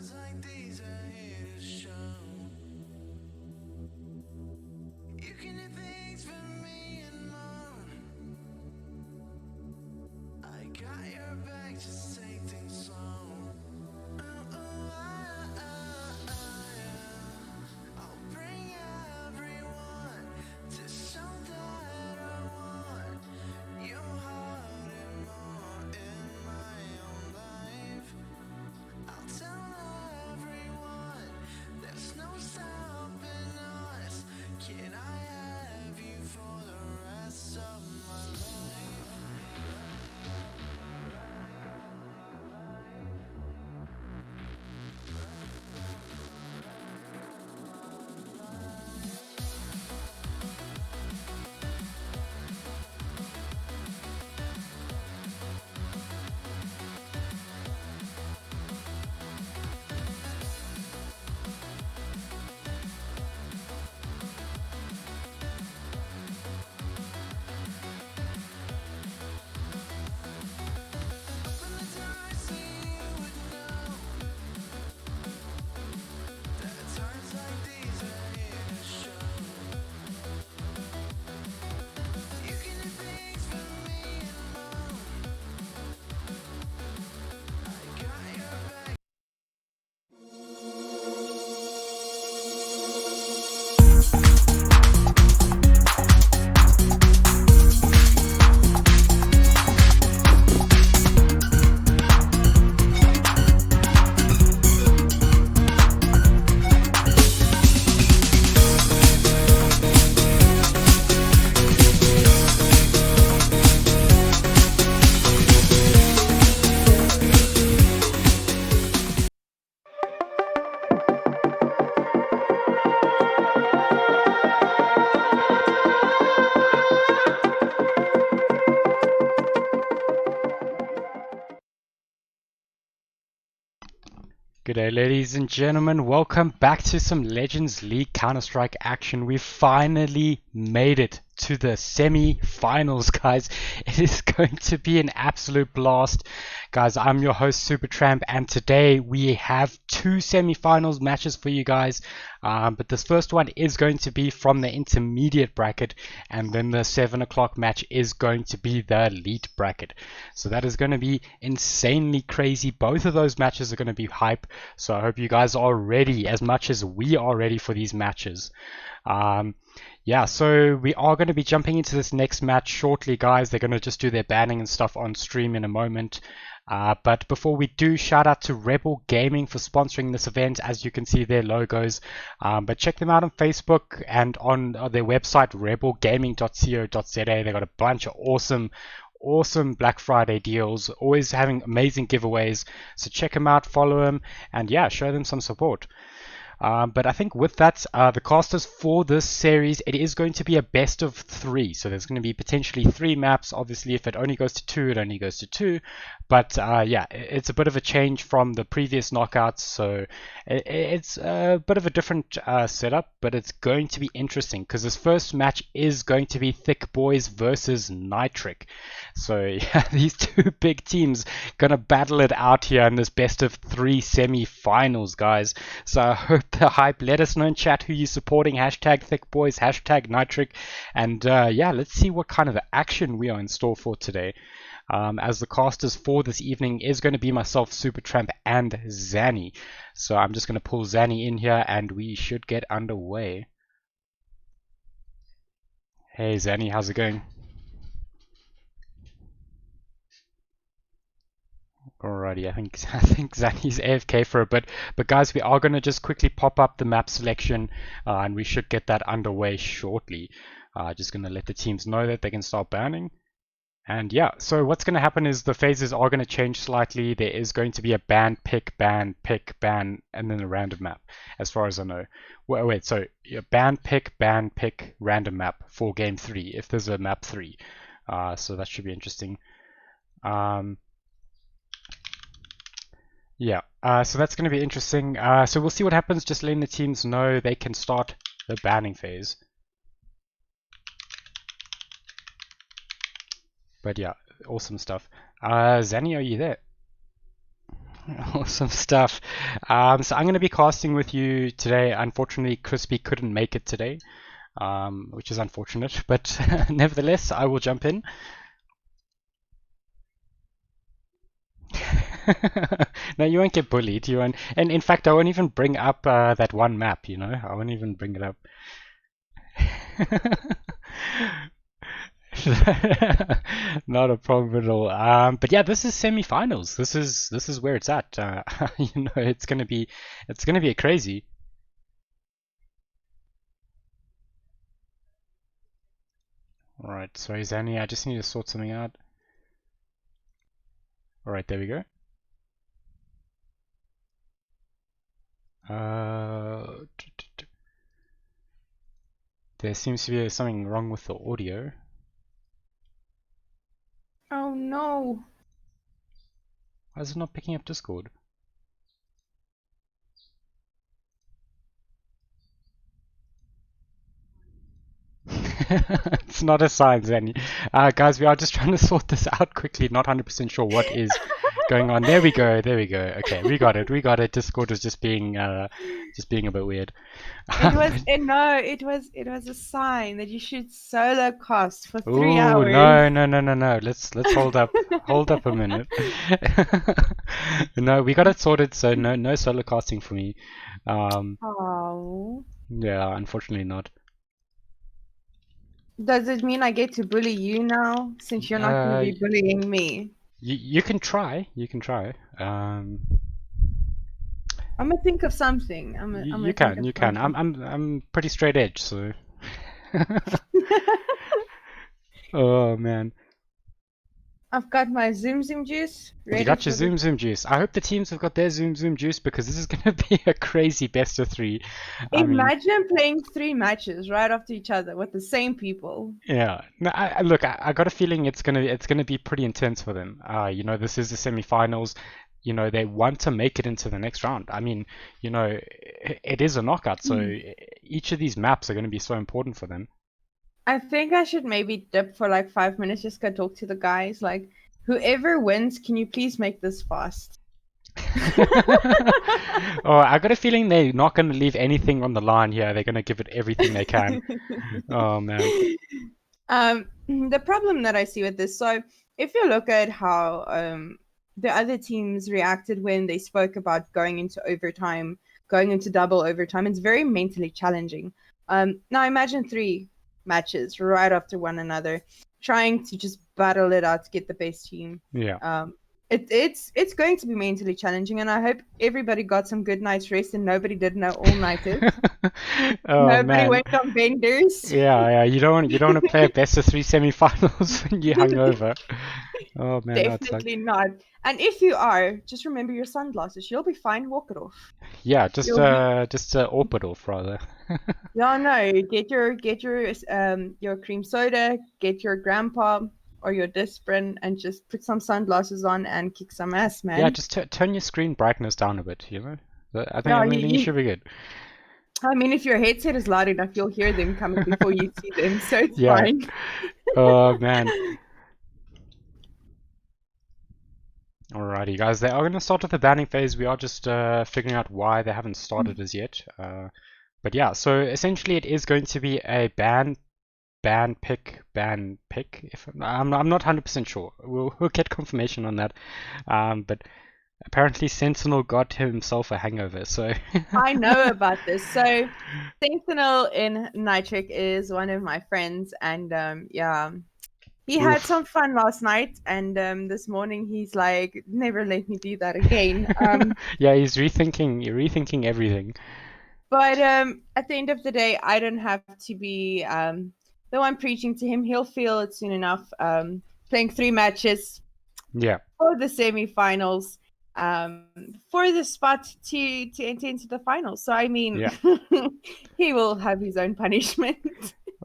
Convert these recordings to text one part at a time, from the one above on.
times like these are here to show. You can do things for me and more. I got your back, just take things slow. I'll bring everyone to show that I want your heart and more in my own life. I'll tell everyone there's no stopping us. Can I have you for the rest of my life? From the time I see you would know that times like these are here to show. You can do things for me and more. I got your back. G'day ladies and gentlemen, welcome back to some Legends League Counter-Strike action. We finally made it to the semi-finals, guys. It is going to be an absolute blast. Guys, I'm your host Supertramp, and today we have two semi-finals matches for you guys. But this first one is going to be from the intermediate bracket, and then the 7 o'clock match is going to be the elite bracket. So that is going to be insanely crazy. Both of those matches are going to be hype, so I hope you guys are ready as much as we are ready for these matches. Yeah, so we are going to be jumping into this next match shortly, guys. They're going to just do their banning and stuff on stream in a moment. But before we do, shout out to Rebel Gaming for sponsoring this event. As you can see, their logos. But check them out on Facebook and on their website, rebelgaming.co.za. They got a bunch of awesome Black Friday deals, always having amazing giveaways. So check them out, follow them, and yeah, show them some support. But I think with that, the casters for this series, it is going to be a best of 3. So there's going to be potentially 3 maps. Obviously, if it only goes to 2, it only goes to 2. But yeah, it's a bit of a change from the previous knockouts. So it's a bit of a different setup, but it's going to be interesting because this first match is going to be Thiccc Boys versus Nitric. So yeah, these two big teams gonna battle it out here in this best of 3 semi-finals, guys. So I hope the hype. Let us know in chat who you're supporting. Hashtag Thiccc Boys, hashtag Nitric, and yeah, let's see what kind of action we are in store for today. As the casters for this evening is going to be myself, Supertramp, and Zanny. So I'm just going to pull Zanny in here, and we should get underway. Hey Zanny, how's it going? Alrighty, I think Zanny's AFK for a bit, but guys, we are going to just quickly pop up the map selection, and we should get that underway shortly. Just going to let the teams know that they can start banning. And yeah, so what's going to happen is the phases are going to change slightly. There is going to be a ban, pick, ban, and then a random map, as far as I know. Wait, so ban, pick, random map for game 3, if there's a map 3. So that should be interesting. Yeah, so that's going to be interesting. So we'll see what happens, just letting the teams know they can start the banning phase. But yeah, awesome stuff. Zanny, are you there? Awesome stuff. So I'm going to be casting with you today. Unfortunately, Crispy couldn't make it today, which is unfortunate, but nevertheless, I will jump in. No, you won't get bullied. You won't, and in fact, I won't even bring up that one map. I won't even bring it up. Not a problem at all. But yeah, this is semi-finals. This is where it's at. It's gonna be a crazy. All right, sorry, Zanny, I just need to sort something out. All right, there we go. There seems to be something wrong with the audio. Oh no. Why is it not picking up Discord? It's not a sign, Zanny. Guys, we are just trying to sort this out quickly. Not 100% sure what is going on. There we go. There we go. Okay, we got it. We got it. Discord was just being a bit weird. It was a sign that you should solo cast for 3 Ooh, hours. no. Let's hold up. Hold up a minute. No, we got it sorted, so no solo casting for me. Oh. Yeah, unfortunately not. Does it mean I get to bully you now, since you're not going to be bullying me? You can try. You can try. I'm gonna think of something. You can. You can. I'm pretty straight edge, so. Oh man. I've got my Zoom juice ready. You got your Zoom juice. I hope the teams have got their Zoom juice because this is going to be a crazy best of 3. Imagine playing 3 matches right after each other with the same people. Yeah. No, look, I got a feeling it's gonna be pretty intense for them. This is the semi-finals. They want to make it into the next round. I mean, it is a knockout, so each of these maps are going to be so important for them. I think I should maybe dip for like 5 minutes, just go talk to the guys. Like, whoever wins, can you please make this fast? Oh, I got a feeling they're not going to leave anything on the line here. They're going to give it everything they can. Oh man. The problem that I see with this, so if you look at how the other teams reacted when they spoke about going into overtime, going into double overtime, it's very mentally challenging. Now imagine 3 matches right after one another, trying to just battle it out to get the best team. Yeah. It's going to be mentally challenging, and I hope everybody got some good night's rest and nobody did no all-nighters. Oh Nobody man. went on benders. Yeah. You don't want to play a best of 3 semi-finals when you're hungover. Oh man, Definitely not. And if you are, just remember your sunglasses. You'll be fine. Walk it off. Yeah, just orbital rather. Yeah, no. Get your cream soda. Get your grandpa or your Disprin, and just put some sunglasses on and kick some ass, man. Yeah, just turn your screen brightness down a bit. I think you should be good. I mean, if your headset is loud enough, you'll hear them coming before you see them, so it's Yeah. fine. Oh man. Alrighty, guys. They are going to start with the banning phase. We are just figuring out why they haven't started as yet. But yeah, so essentially it is going to be a ban pick. If I'm not 100% sure. We'll get confirmation on that. But apparently Sentinel got himself a hangover. So I know about this. So Sentinel in Nitric is one of my friends, and yeah. He had some fun last night, and this morning he's like, never let me do that again. Yeah, he's rethinking everything. But at the end of the day, I don't have to be the one preaching to him. He'll feel it soon enough. Playing 3 matches for the semi-finals, for the spot to enter into the finals. So I mean, he will have his own punishment.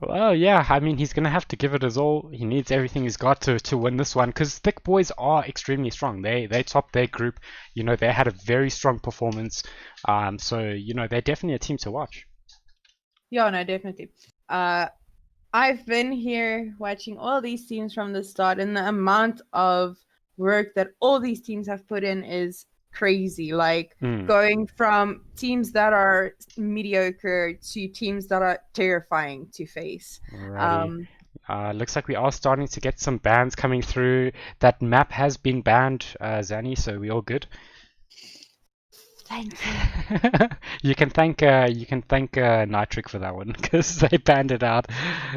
Well, yeah, I mean, he's going to have to give it his all. He needs everything he's got to win this one because Thick Boys are extremely strong. They topped their group. They had a very strong performance. So, they're definitely a team to watch. Yeah, no, definitely. I've been here watching all these teams from the start, and the amount of work that all these teams have put in is crazy. Like Mm, going from teams that are mediocre to teams that are terrifying to face. alrighty. Um, Looks like we are starting to get some bans coming through. That map has been banned, Zanny, so we all good. Thank you. You can thank Nitric for that one because they banned it out.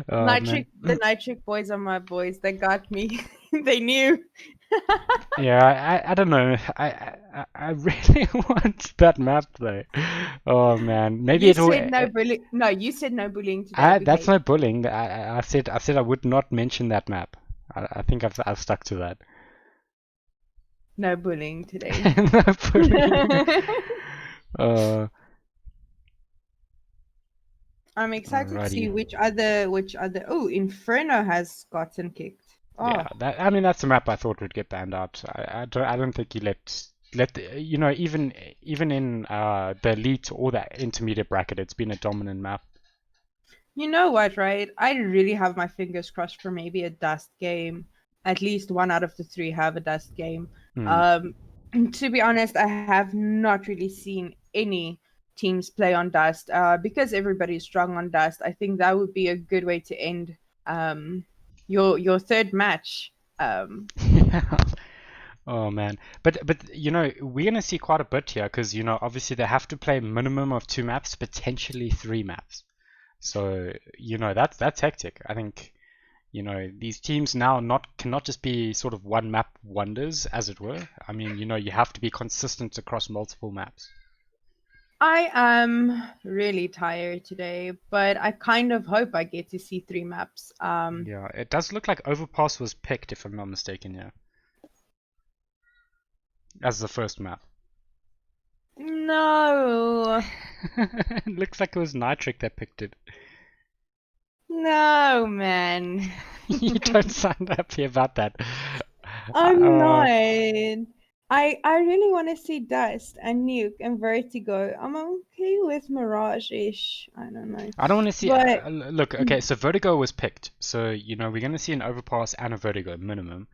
Oh man. The Nitric boys are my boys. They got me. They knew. Yeah, I don't know. I really want that map though. Oh man, maybe You it'll. said no bullying. No, you said no bullying today. That's Behave. no bullying. I said I would not mention that map. I think I've stuck to that. No bullying today. No bullying. Uh, I'm excited to see alrighty. which other. Oh, Inferno has gotten kicked. Yeah, Oh, I mean that's a map I thought would get banned out. I don't think you you know even in the elite or the intermediate bracket, it's been a dominant map. you know what, right? I really have my fingers crossed for maybe a dust game. At least one out of the three have a dust game. Hmm. Um, to be honest, I have not really seen any teams play on dust. Because everybody's strong on dust, I think that would be a good way to end your third match. Oh man, but you know we're gonna see quite a bit here because you know obviously they have to play a minimum of 2 maps, potentially 3 maps. So you know that's hectic. I think you know these teams now not cannot just be sort of one map wonders, as it were. I mean you know you have to be consistent across multiple maps. I am really tired today, but I kind of hope I get to see 3 maps. Yeah, it does look like Overpass was picked, if I'm not mistaken, yeah, as the first map. No, Looks like it was Nitric that picked it. no, man. You don't sound happy about that. I'm not. I really want to see Dust and Nuke and Vertigo. I'm okay with Mirage-ish. I don't know. I don't want to see. But Look, okay, so Vertigo was picked, so you know we're going to see an Overpass and a Vertigo minimum.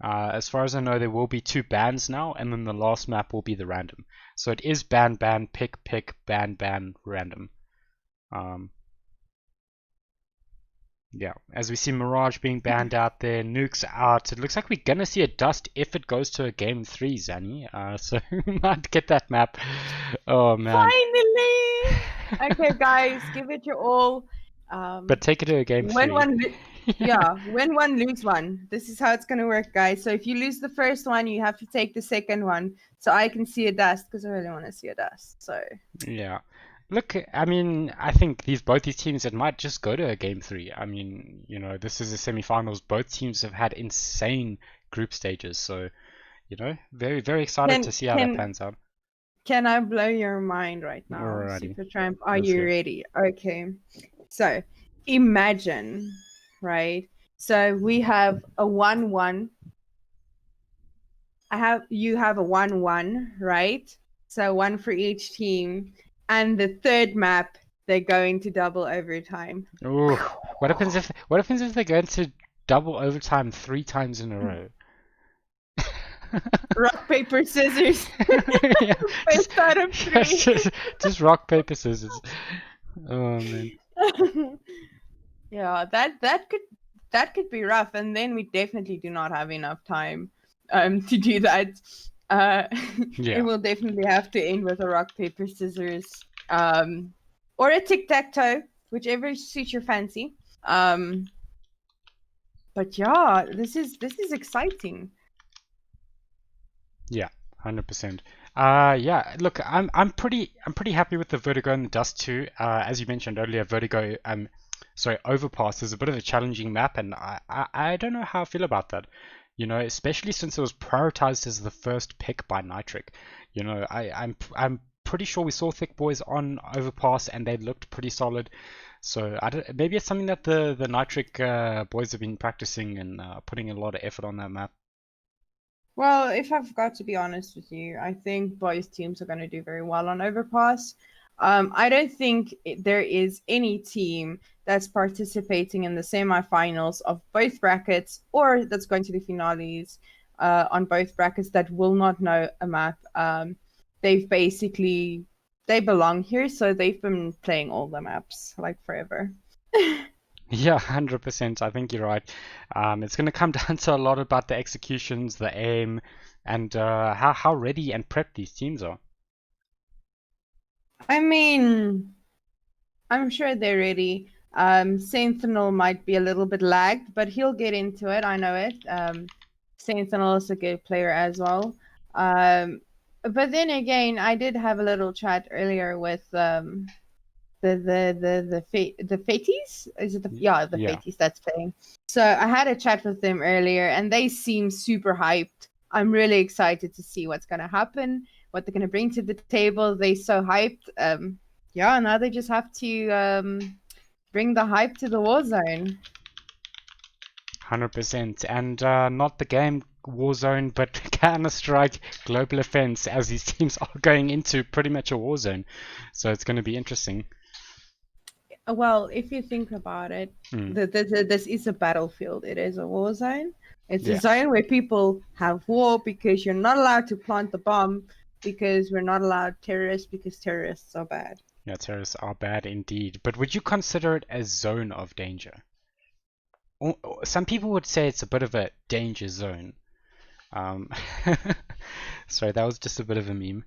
As far as I know, there will be 2 bans now, and then the last map will be the random. So it is ban, ban, pick, pick, ban, ban, random. Um, yeah, as we see Mirage being banned out there, Nuke's out. It looks like we're gonna see a Dust if it goes to a game 3, Zanny. So we might get that map. Oh man. finally, okay, guys, give it your all. But take it to a game Win 3. one, yeah, win one, lose one. This is how it's gonna work, guys. So if you lose the first one, you have to take the second one, so I can see a Dust because I really want to see a Dust. So Yeah. Look, I mean, I think both these teams it might just go to a game 3. I mean, you know, this is the semi-finals. Both teams have had insane group stages, so you know, very very excited can to see how that can pans out. can I blow your mind right now, Alrighty, Super Tramp? Are let's you go. ready? Okay. So imagine, right? So we have a 1-1. You have a 1-1, right? So one for each team. And the third map, they're going to double overtime. Ooh, what happens if they go into double overtime 3 times in a row? Rock, paper, scissors. Yeah, Best out of 3. just rock paper scissors. Oh man. Yeah, that could be rough, and then we definitely do not have enough time to do that. Uh, Yeah. it will definitely have to end with a rock paper scissors, or a tic tac toe, whichever suits your fancy. But yeah, this is exciting. Yeah, 100%. Yeah, look, I'm pretty happy with the Vertigo and the Dust too. As you mentioned earlier, Vertigo, sorry, Overpass is a bit of a challenging map, and I don't know how I feel about that. You know, especially since it was prioritized as the first pick by Nitric. You know, I'm pretty sure we saw Thick Boys on Overpass, and they looked pretty solid. So maybe it's something that the Nitric boys have been practicing and putting a lot of effort on that map. Well, if I've got to be honest with you, I think both teams are going to do very well on Overpass. I don't think there is any team that's participating in the semifinals of both brackets or that's going to the finales on both brackets that will not know a map. They belong here, so they've been playing all the maps like forever. Yeah, 100%. I think you're right. It's going to come down to a lot about the executions, the aim, and how ready and prepped these teams are. I mean, I'm sure they're ready. Sentinel might be a little bit lagged, but he'll get into it. I know it. Sentinel is a good player as well. But then again, I did have a little chat earlier with the Faties. Is it the Yeah. Faties that's playing? So I had a chat with them earlier, and they seem super hyped. I'm really excited to see what's gonna happen, what they're gonna bring to the table. They so hyped. Yeah, now they just have to bring the hype to the war zone. 100%. And not the game Warzone, but Counter-Strike Global Offense, as these teams are going into pretty much a war zone. So it's going to be interesting. Well, if you think about it, this is a battlefield. It is a war zone. It's a zone where people have war because you're not allowed to plant the bomb, because we're not allowed terrorists, because terrorists are bad. Yeah, terrorists are bad indeed. But would you consider it a zone of danger? Some people would say it's a bit of a danger zone. Sorry, that was just a bit of a meme.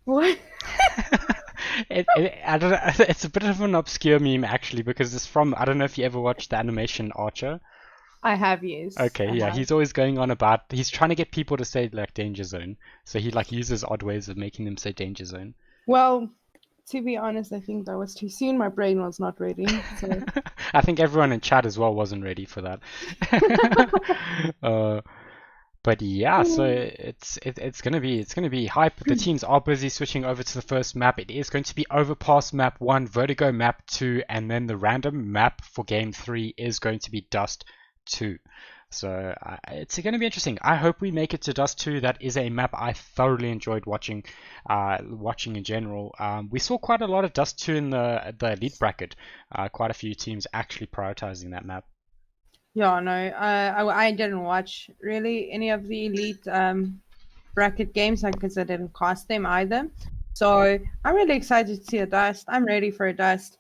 What? I don't know, it's a bit of an obscure meme actually, because it's from, I don't know if you ever watched the animation Archer. I have used. Okay, yeah, he's always going on about, he's trying to get people to say like danger zone. So he like uses odd ways of making them say danger zone. Well, to be honest, I think that was too soon. My brain was not ready. So. I think everyone in chat as well wasn't ready for that. But yeah, so it's gonna be hype. The teams are busy switching over to the first map. It is going to be Overpass map 1, Vertigo map 2, and then the random map for game 3 is going to be Dust 2. So it's going to be interesting. I hope we make it to Dust 2. That is a map I thoroughly enjoyed watching in general. We saw quite a lot of Dust 2 in the elite bracket. Quite a few teams actually prioritizing that map. Yeah, no, I didn't watch really any of the elite bracket games because I didn't cast them either. So I'm really excited to see a Dust. I'm ready for a Dust.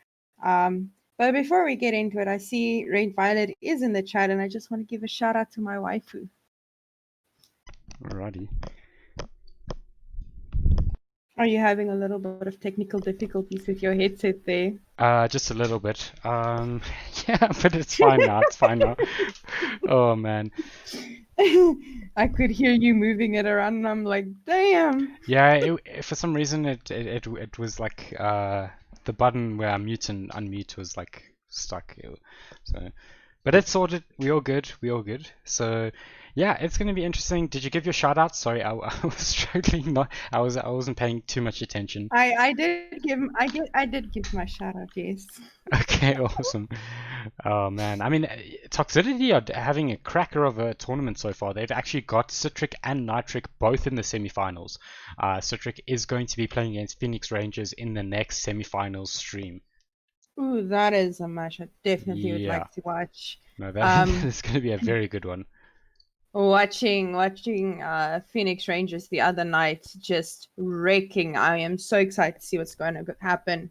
But before we get into it, I see Red Violet is in the chat, and I just want to give a shout out to my waifu. Alrighty. Are you having a little bit of technical difficulties with your headset there? Just a little bit. Yeah, but it's fine now. It's fine now. Oh man. I could hear you moving it around, and I'm like, damn. Yeah, for some reason it was like the button where I mute and unmute was like stuck. So, but it's sorted. We all good. So, yeah, it's gonna be interesting. Did you give your shout out? Sorry, I was struggling. I wasn't paying too much attention. I did give my shout out. Yes. Okay, awesome. Oh man, I mean, Toxicity are having a cracker of a tournament so far. They've actually got Thiccc and Nitric both in the semi-finals. Thiccc is going to be playing against Phoenix Rangers in the next semi-finals stream. Ooh, that is a match I definitely would like to watch. No, that is going to be a very good one. Watching Phoenix Rangers the other night, just wrecking. I am so excited to see what's going to happen.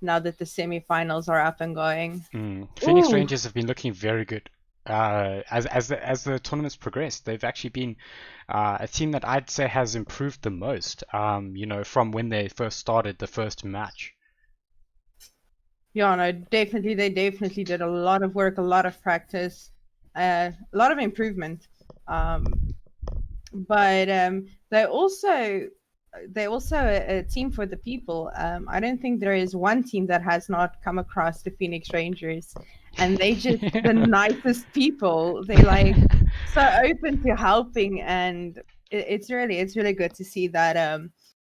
Now that the semi-finals are up and going. Phoenix Rangers have been looking very good as the tournaments progress. They've actually been a team that I'd say has improved the most. From when they first started the first match. Yeah, no, definitely. They definitely did a lot of work, a lot of practice, a lot of improvement. But they're also a team for the people. I don't think there is one team that has not come across the Phoenix Rangers, and they just the nicest people. They like so open to helping, and it's really good to see that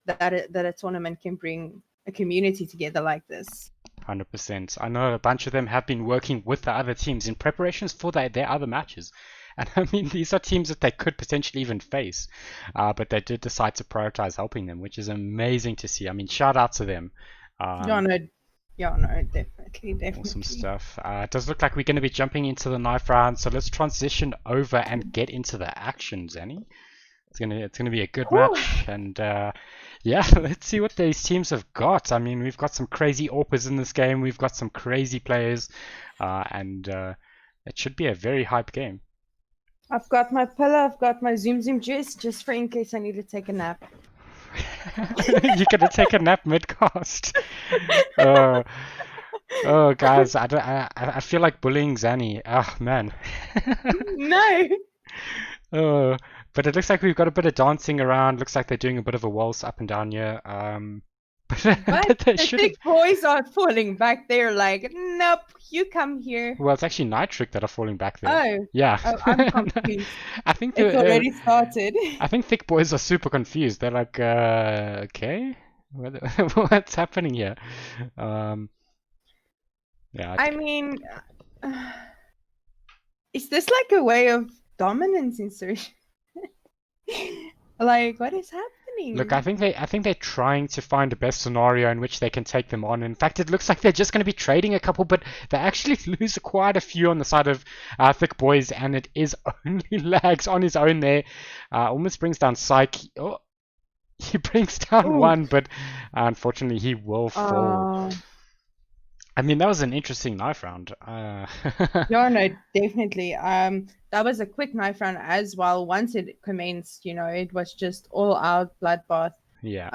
that a tournament can bring a community together like this. 100%. I know a bunch of them have been working with the other teams in preparations for their other matches. And I mean, these are teams that they could potentially even face, but they did decide to prioritize helping them, which is amazing to see. I mean, shout out to them. Yeah, no, definitely, Awesome definitely. stuff. It does look like we're going to be jumping into the knife round, so let's transition over and get into the action, Zanny. It's gonna be a good Whew. match, and yeah, let's see what these teams have got. I mean, we've got some crazy AWPers in this game. We've got some crazy players, and it should be a very hype game. I've got my pillow, I've got my Zoom Zoom juice, just for in case I need to take a nap. You're gonna take a nap mid-cast. Uh, oh, guys, I feel like bullying Zanny. Oh man. No! Oh, but it looks like we've got a bit of dancing around. Looks like they're doing a bit of a waltz up and down here. But But they the should have. thick boys are falling back. They're like, nope, you come here. Well, it's actually Nitric that are falling back there. Oh, Yeah. oh, I'm confused. I think It's already started. I think Thick Boys are super confused. They're like, okay, what's happening here? Um, yeah. I mean, is this like a way of dominance insertion? Like, what is happening? Look, I think they're trying to find the best scenario in which they can take them on. In fact, it looks like they're just going to be trading a couple, but they actually lose quite a few on the side of Thick Boys, and it is only Lags on his own there. Almost brings down Psych. Oh, he brings down Ooh. one, but unfortunately he will fall. I mean, that was an interesting knife round. No, no, definitely. That was a quick knife round as well. Once it commenced, it was just all out bloodbath. Yeah.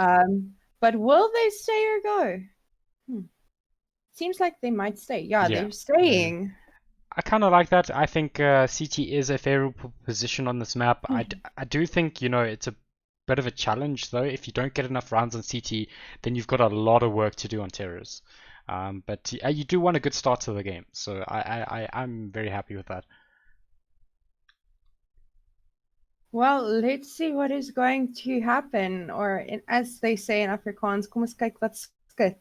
But will they stay or go? Seems like they might stay. Yeah, they're staying. I kind of like that. I think CT is a favorable position on this map. I do think, it's a bit of a challenge, though. If you don't get enough rounds on CT, then you've got a lot of work to do on Terrors. But you do want a good start to the game, so I'm very happy with that. Well, let's see what is going to happen, or as they say in Afrikaans, kom ons kyk wat skit.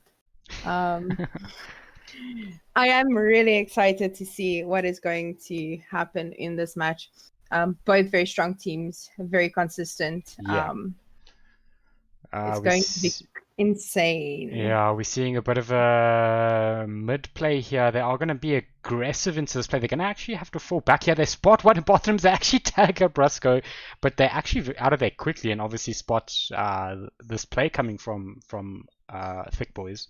I am really excited to see what is going to happen in this match. Both very strong teams, very consistent. Yeah. It's going to be insane. Yeah, we're seeing a bit of a mid play here. They are going to be aggressive into this play. They're going to actually have to fall back here. They spot one in bottoms. They actually tag a Brusco, but they're actually out of there quickly and obviously spot this play coming from Thick Boys.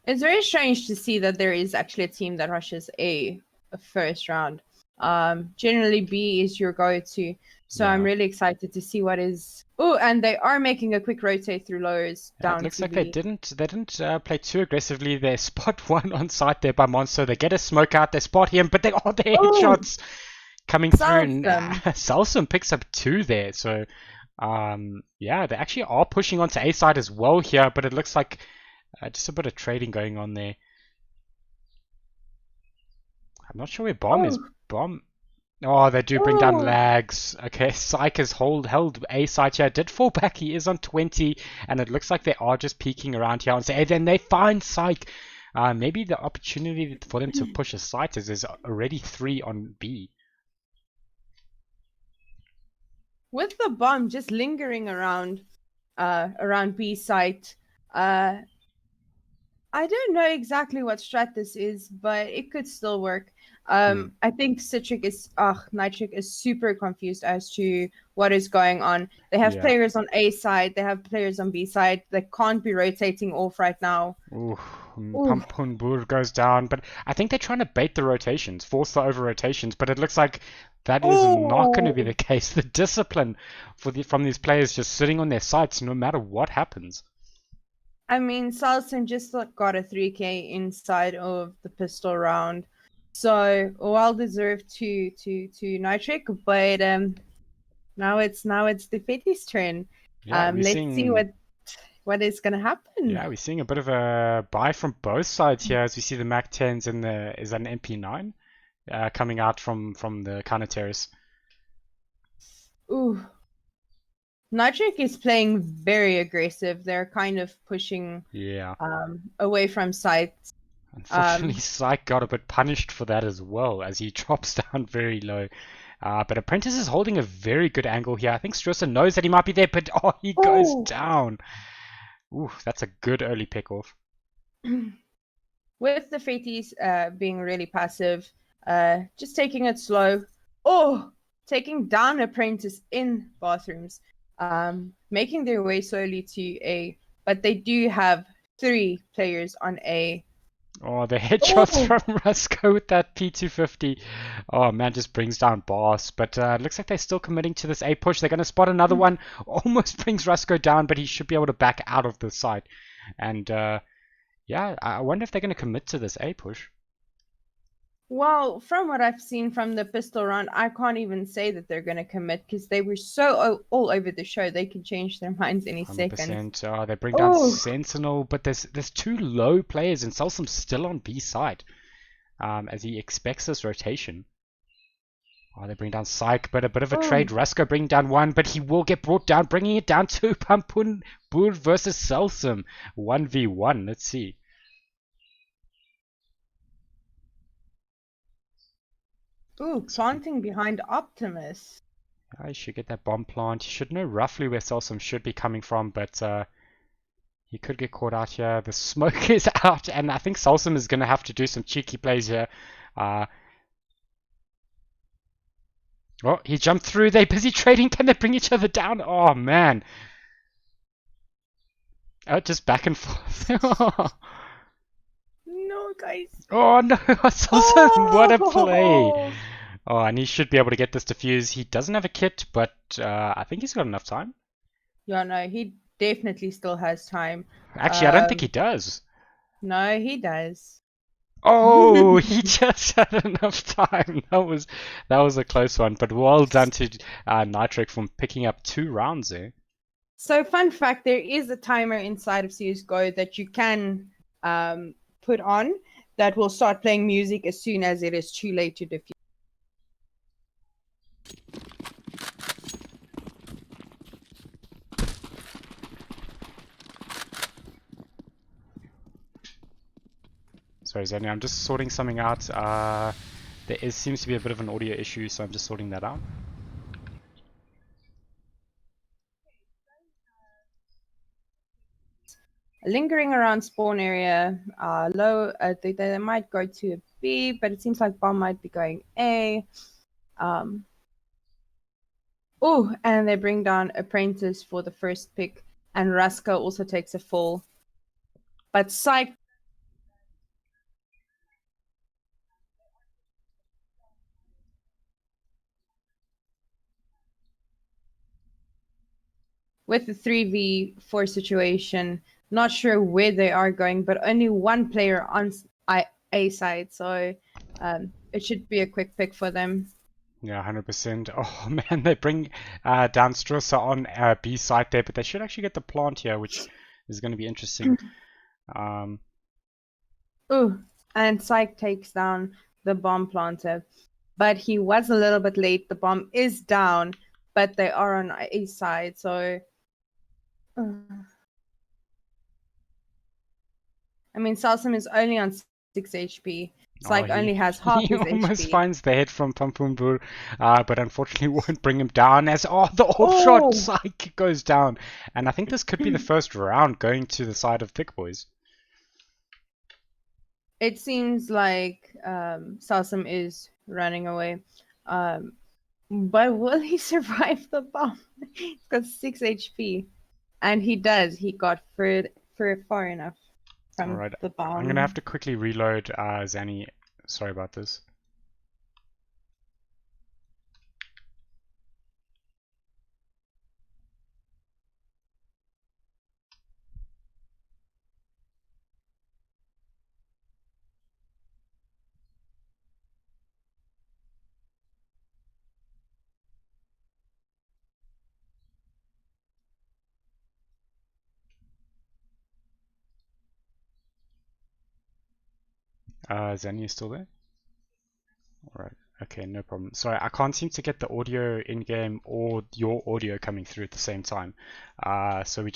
It's very strange to see that there is actually a team that rushes a first round. Generally B is your go-to. So I'm really excited to see what is. Oh, and they are making a quick rotate through lowers down. It looks like they didn't play too aggressively. They spot one on site there by Monster. They get a smoke out. They spot him, but they are the headshots coming through. And Salsum picks up 2 there. So yeah, they actually are pushing onto A side as well here. But it looks like just a bit of trading going on there. I'm not sure where Bomb is. Bomb. Oh, they do bring down Lags. Okay, Psych has held A side here. Did fall back. He is on 20, and it looks like they are just peeking around here. And so, then they find Psych. Maybe the opportunity for them to push a site is there's already 3 on B. With the bomb just lingering around B site, I don't know exactly what strat this is, but it could still work. I think Nitric is super confused as to what is going on. They have players on A side, they have players on B side. They can't be rotating off right now. Pampunbur goes down, but I think they're trying to bait the rotations, force the over rotations, but it looks like that is not going to be the case. The discipline from these players just sitting on their sites no matter what happens. I mean, Salson just got a 3k inside of the pistol round. So well deserved to Nitric, but now it's the Fetty's turn. Let's see what is gonna happen. Yeah, we're seeing a bit of a buy from both sides here as we see the Mac 10s and is that an MP9 coming out from the counter terrace. Ooh. Nitric is playing very aggressive. They're kind of pushing away from sites. Unfortunately, Psych got a bit punished for that as well as he drops down very low. But Apprentice is holding a very good angle here. I think Strusser knows that he might be there, but he goes down. Ooh, that's a good early pick off. With the Faties being really passive, just taking it slow. Oh, taking down Apprentice in bathrooms, making their way slowly to A. But they do have 3 players on A. Oh, the headshots Oh! from Rusko with that P250. Oh man, just brings down Boss. But it looks like they're still committing to this A push. They're going to spot another one. Almost brings Rusko down, but he should be able to back out of the site. And yeah, I wonder if they're going to commit to this A push. Well, from what I've seen from the pistol round, I can't even say that they're going to commit because they were so all over the show. They could change their minds any second. 100%. Oh, they bring down Oh, Sentinel, but there's 2 low players, and Selsum's still on B side as he expects this rotation. Oh, they bring down Psych, but a bit of a trade. Rusko bringing down 1, but he will get brought down, bringing it down to Pampun Bur versus Selsum. 1v1, let's see. ooh, planting behind Optimus. I should get that bomb plant. He should know roughly where Selsum should be coming from, but he could get caught out here. The smoke is out, and I think Selsum is going to have to do some cheeky plays here. Oh, he jumped through. They're busy trading. Can they bring each other down? Oh, man. Oh, just back and forth. No, guys. Oh, no. Selsum, what a play. Oh, and he should be able to get this defuse. He doesn't have a kit, but I think he's got enough time. Yeah, no, he definitely still has time. Actually, I don't think he does. No, he does. Oh, he just had enough time. That was a close one, but well done to Nitric from picking up 2 rounds there. So, fun fact, there is a timer inside of CSGO that you can put on that will start playing music as soon as it is too late to defuse. Sorry, Zany, I'm just sorting something out. Seems to be a bit of an audio issue, so I'm just sorting that out. Lingering around spawn area, low. They might go to a B, but it seems like bomb might be going A. Oh, and they bring down Apprentice for the first pick, and Rusko also takes a fall. But Psych. With the 3v4 situation, not sure where they are going, but only 1 player on A side, so it should be a quick pick for them. Yeah, 100%. Oh man, they bring down Strusser on B side there, but they should actually get the plant here, which is going to be interesting. Ooh, and Psych takes down the bomb planter, but he was a little bit late. The bomb is down, but they are on A side, so. I mean, Selsum is only on 6 HP. Psych only has half his HP. He almost finds the head from Pampumbur, but unfortunately won't bring him down as the off shot Psych goes down. And I think this could be the first round going to the side of Thick Boys. It seems like Selsum is running away. But will he survive the bomb? He's got 6 HP. And he does. He got far enough from the bomb. I'm going to have to quickly reload Zanny. Sorry about this. Zanny, you still there? Alright, okay, no problem. Sorry, I can't seem to get the audio in-game or your audio coming through at the same time. So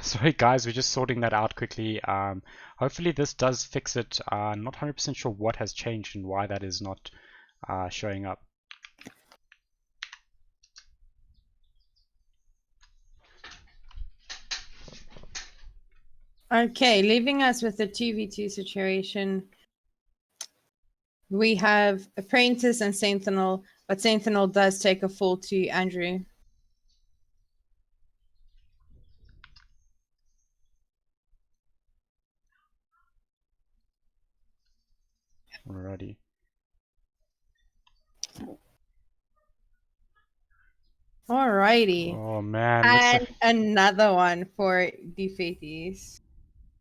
sorry guys, we're just sorting that out quickly. Hopefully this does fix it. Not 100% sure what has changed and why that is not showing up. Okay, leaving us with the 2v2 situation. We have Apprentice and Sentinel, but Sentinel does take a fall to Andrew. Alrighty. Alrighty. Oh man, And another one for Defeaties.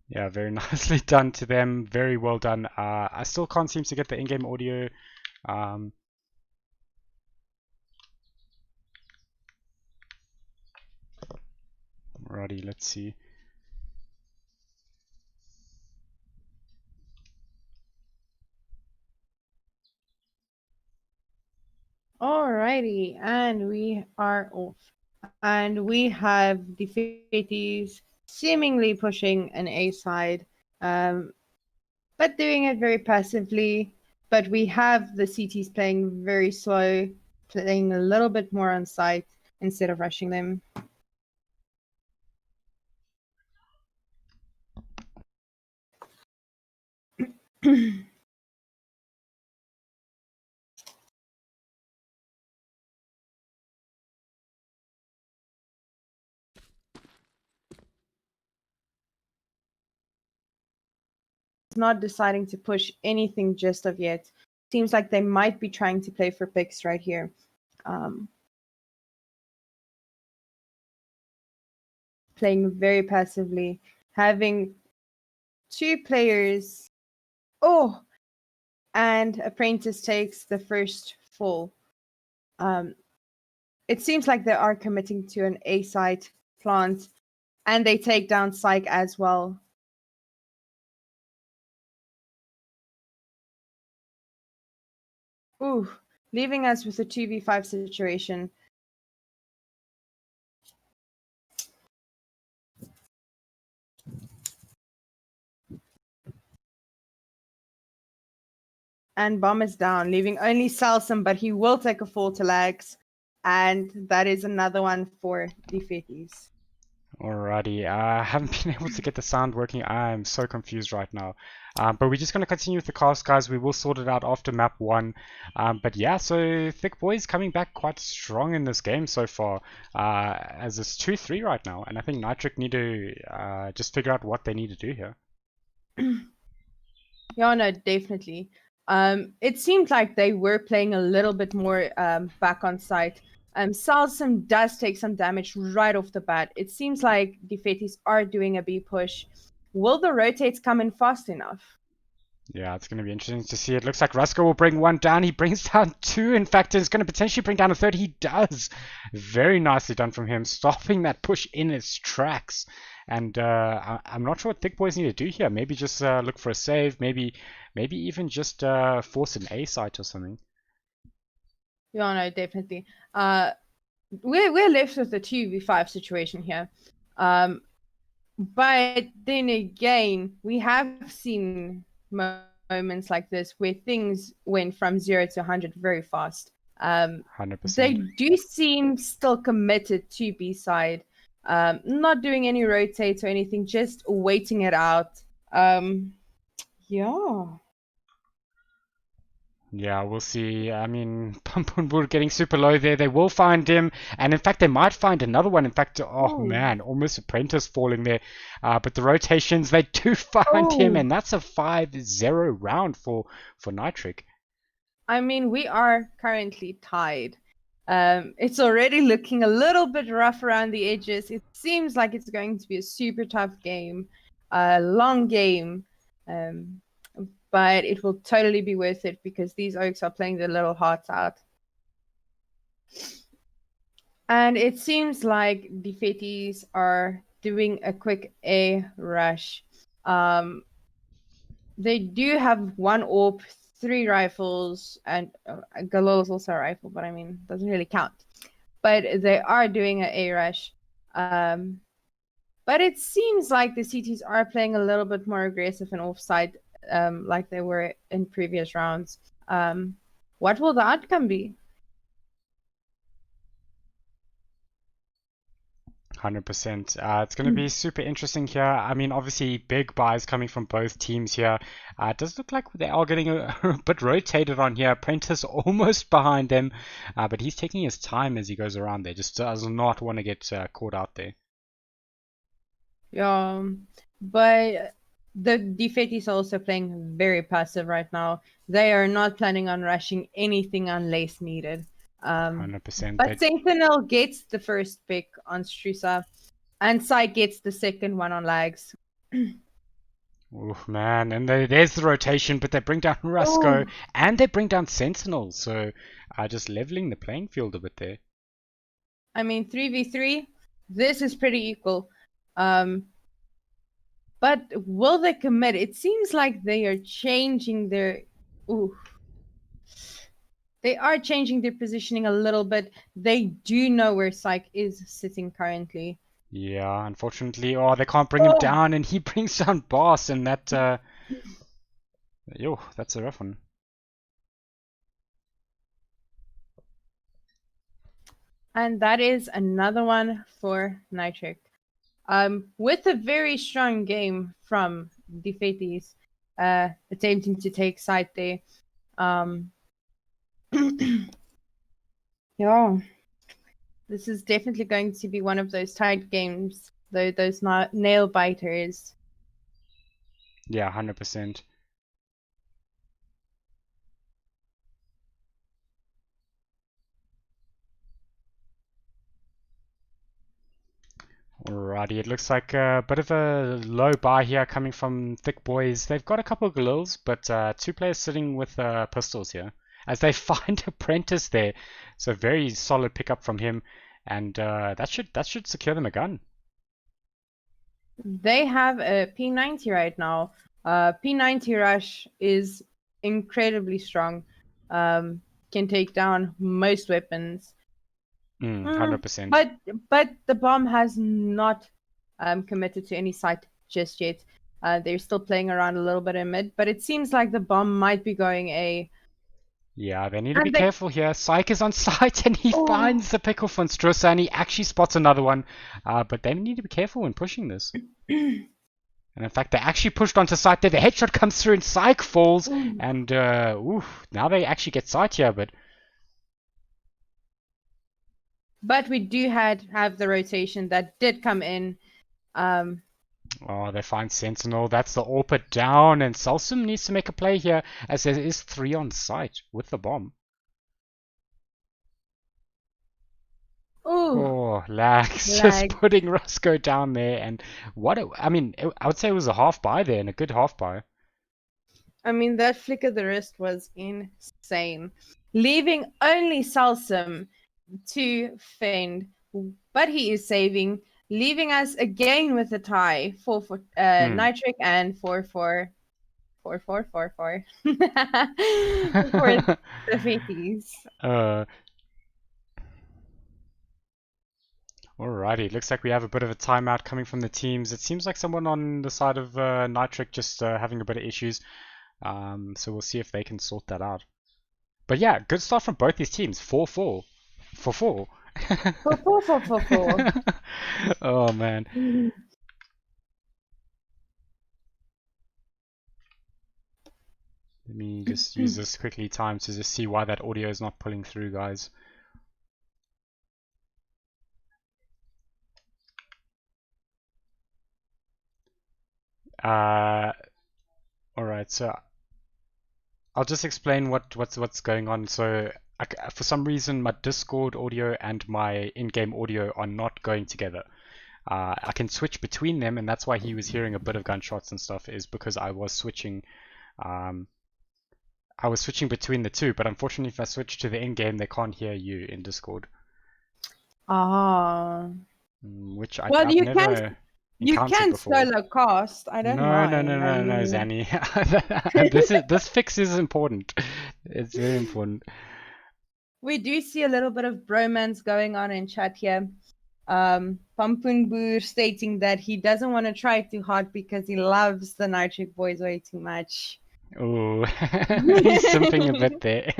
yeah, very nicely done to them. Very well done. I still can't seem to get the in-game audio. Alrighty, let's see. Alrighty, and we are off. And we have Defeaties seemingly pushing an A side, but doing it very passively. But we have the CTs playing very slow, playing a little bit more on site instead of rushing them. Not deciding to push anything just of yet. Seems like they might be trying to play for picks right here. Playing very passively, having two players. Oh, and Apprentice takes the first fall. It seems like they are committing to an A site plant, and they take down Psych as well. Ooh, leaving us with a 2v5 situation. And Bomb is down, leaving only Salsam, but he will take a fall to Lags. And that is another one for Defeaties. Alrighty, I haven't been able to get the sound working. I'm so confused right now. But we're just going to continue with the cast, guys. We will sort it out after map 1. But yeah, so Thick Boys coming back quite strong in this game so far. As it's 2-3 right now. And I think Nitric need to just figure out what they need to do here. Yeah, no, definitely. It seemed like they were playing a little bit more back on site. Salsam does take some damage right off the bat. It seems like Defeaties are doing a B push. Will the rotates come in fast enough? Yeah, it's going to be interesting to see. It looks like Rusko will bring one down. He brings down two. In fact, he's going to potentially bring down a third. He does. Very nicely done from him, stopping that push in its tracks. And I'm not sure what Thick Boys need to do here. Maybe just look for a save. Maybe even just force an A site or something. Yeah, no, definitely. We're left with the 2v5 situation here. But then again, we have seen moments like this where things went from 0 to 100 very fast. 100%. They do seem still committed to B side, not doing any rotates or anything, just waiting it out. Yeah. Yeah, we'll see. I mean, Pumpunbur getting super low there. They will find him. And in fact, they might find another one. In fact, oh man, almost Apprentice falling there. But the rotations, they do find him. And that's a 5-0 round for Nitric. I mean, we are currently tied. It's already looking a little bit rough around the edges. It seems like it's going to be a super tough game, a long game. But it will totally be worth it because these Oaks are playing their little hearts out. And it seems like Defeaties are doing a quick A rush. They do have one AWP, 3 rifles, and Galil is also a rifle, but I mean, doesn't really count. But they are doing an A rush. But it seems like the CTs are playing a little bit more aggressive and offside, like they were in previous rounds. What will the outcome be? 100%. It's going to be super interesting here. I mean, obviously, big buys coming from both teams here. It does look like they are getting a bit rotated on here. Prentice almost behind them, but he's taking his time as he goes around there. Just does not want to get caught out there. Yeah, but the Thiccc is also playing very passive right now. They are not planning on rushing anything unless needed. 100%. But Sentinel gets the first pick on Strusa, and Sai gets the second one on Lags. Oof, man. And there's the rotation, but they bring down Rusko and they bring down Sentinel. So just leveling the playing field a bit there. I mean, 3v3, this is pretty equal. But will they commit? It seems like they are changing their... They are changing their positioning a little bit. They do know where Psych is sitting currently. Yeah, unfortunately. Oh, they can't bring him down, and he brings down Boss, and that... Yo, that's a rough one. And that is another one for Nitric. With a very strong game from the Faties, attempting to take side there. Yeah, this is definitely going to be one of those tight games, though, those nail biters. Yeah, 100%. Alrighty, it looks like a bit of a low buy here coming from Thick Boys. They've got a couple of glills, but two players sitting with pistols here as they find Apprentice there. So very solid pickup from him, and that should secure them a gun. They have a P90 right now. P90 Rush is incredibly strong. Can take down most weapons. 100%. But the bomb has not committed to any site just yet. They're still playing around a little bit in mid, but it seems like the bomb might be going A. Yeah, they need to be careful here. Psych is on site and he finds the pickle from Strusa and he actually spots another one. But they need to be careful when pushing this. And in fact, they actually pushed onto site there. The headshot comes through and Psych falls. And now they actually get sight here, but we do have the rotation that did come in. Oh, they find Sentinel. That's the AWP down, and Salsum needs to make a play here as there is 3 on site with the bomb. Oh, Lags just putting Rusko down there, and I would say it was a half buy there, and a good half buy. I mean, that flick of the wrist was insane, leaving only Salsum to fend, but he is saving, leaving us again with a tie for Nitric and 4-4 for the Faties. Alrighty, looks like we have a bit of a timeout coming from the teams. It seems like someone on the side of Nitric just having a bit of issues. So we'll see if they can sort that out. But yeah, good start from both these teams. 4-4. 4-4. 4-4. Oh man. Let me just use this quickly time to just see why that audio is not pulling through, guys. Alright, so I'll just explain what's going on. So for some reason my Discord audio and my in-game audio are not going together. I can switch between them, and that's why he was hearing a bit of gunshots and stuff, is because I was switching between the two, but unfortunately if I switch to the in-game they can't hear you in Discord. Which I've never You can solo cast. I don't know. No, Zanny. This fix is important. It's very important. We do see a little bit of bromance going on in chat here. Pampunbur stating that he doesn't want to try too hard because he loves the Nitric boys way too much. Oh, he's simping a bit there.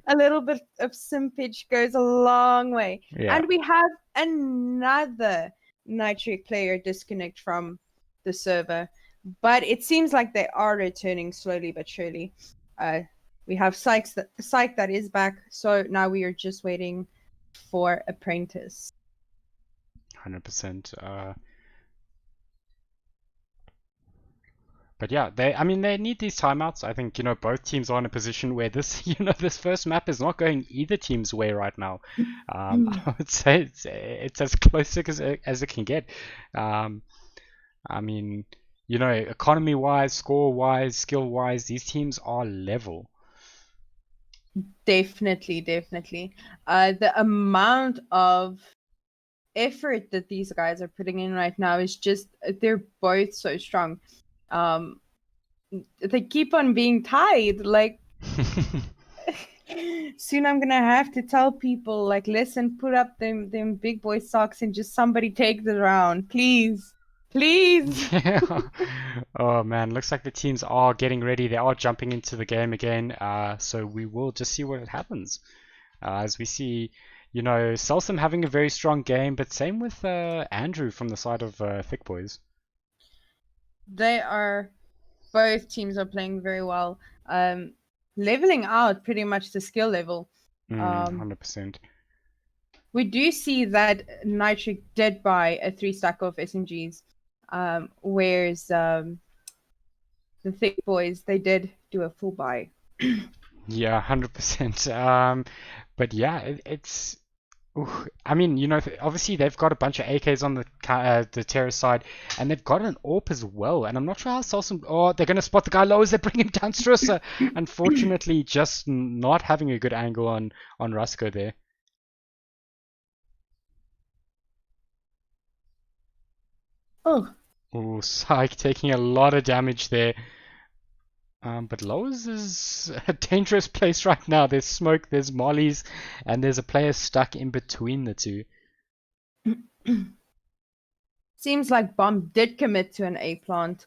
A little bit of simpage goes a long way. Yeah. And we have another Nitric player disconnect from the server. But it seems like they are returning slowly but surely. We have Thiccc that is back, so now we are just waiting for Apprentice. 100%. But yeah, they need these timeouts. I think, both teams are in a position where this, this first map is not going either team's way right now. I would say it's as close as it can get. Economy-wise, score-wise, skill-wise, these teams are level. Definitely. The amount of effort that these guys are putting in right now is just, they're both so strong. They keep on being tied. Like, soon I'm gonna have to tell people, like, listen, put up them big boy socks and just somebody take the round, please. Yeah. Oh man, looks like the teams are getting ready. They are jumping into the game again. So we will just see what happens. As we see, Selsum having a very strong game, but same with Andrew from the side of Thick Boys. Both teams are playing very well. Leveling out pretty much the skill level. 100%. We do see that Nitric did buy a 3-stack of SMGs, whereas the Thick Boys, they did do a full buy. Yeah, 100%. But yeah, it's. Obviously they've got a bunch of AKs on the terrace side, and they've got an AWP as well. And I'm not sure how Selsum. Oh, they're going to spot the guy low as they bring him down. Strusser, unfortunately, just not having a good angle on Rusko there. Oh, Psych taking a lot of damage there. But Lowe's is a dangerous place right now. There's smoke, there's mollies, and there's a player stuck in between the two. Seems like Bomb did commit to an A plant.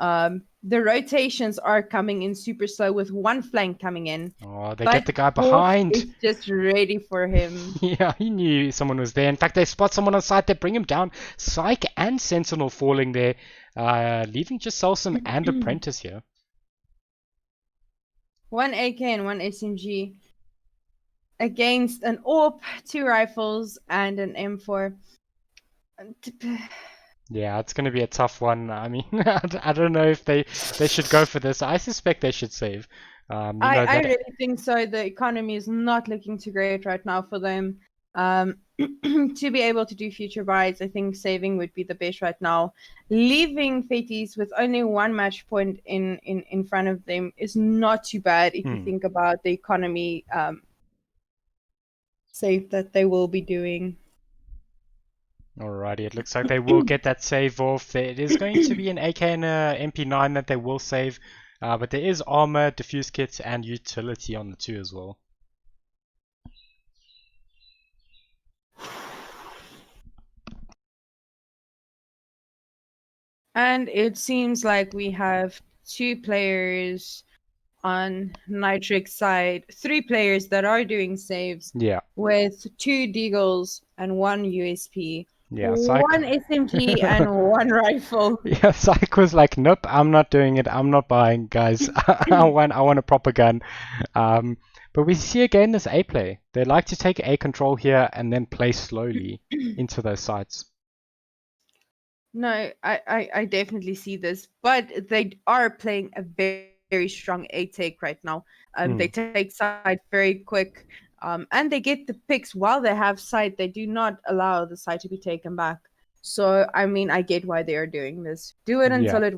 The rotations are coming in super slow with one flank coming in. Oh, they get the guy behind. It's just ready for him. Yeah, he knew someone was there. In fact, they spot someone on site. They bring him down. Psych and Sentinel falling there, leaving just Selsum and Apprentice here. One AK and one SMG against an AWP, 2 rifles, and an M4. Yeah, it's going to be a tough one. I mean, I don't know if they should go for this. I suspect they should save. I really think so. The economy is not looking too great right now for them. To be able to do future buys, I think saving would be the best right now. Leaving Fetis with only 1 match point in front of them is not too bad if you think about the economy save that they will be doing. Alrighty, it looks like they will get that save off. It is going to be an AK and a MP9 that they will save, but there is armor, diffuse kits, and utility on the 2 as well. And it seems like we have 2 players on Nitric's side, 3 players that are doing saves. Yeah. With 2 deagles and 1 USP. Yeah, 1 SMG and 1 rifle. Yeah, Psych was like, nope, I'm not doing it. I'm not buying, guys. I want a proper gun. But we see again this A play. They like to take A control here and then play slowly into those sites. No, I definitely see this, but they are playing a very, very strong A take right now. They take side very quick, and they get the picks while they have side. They do not allow the side to be taken back. So, I mean, I get why they are doing this. Do it until it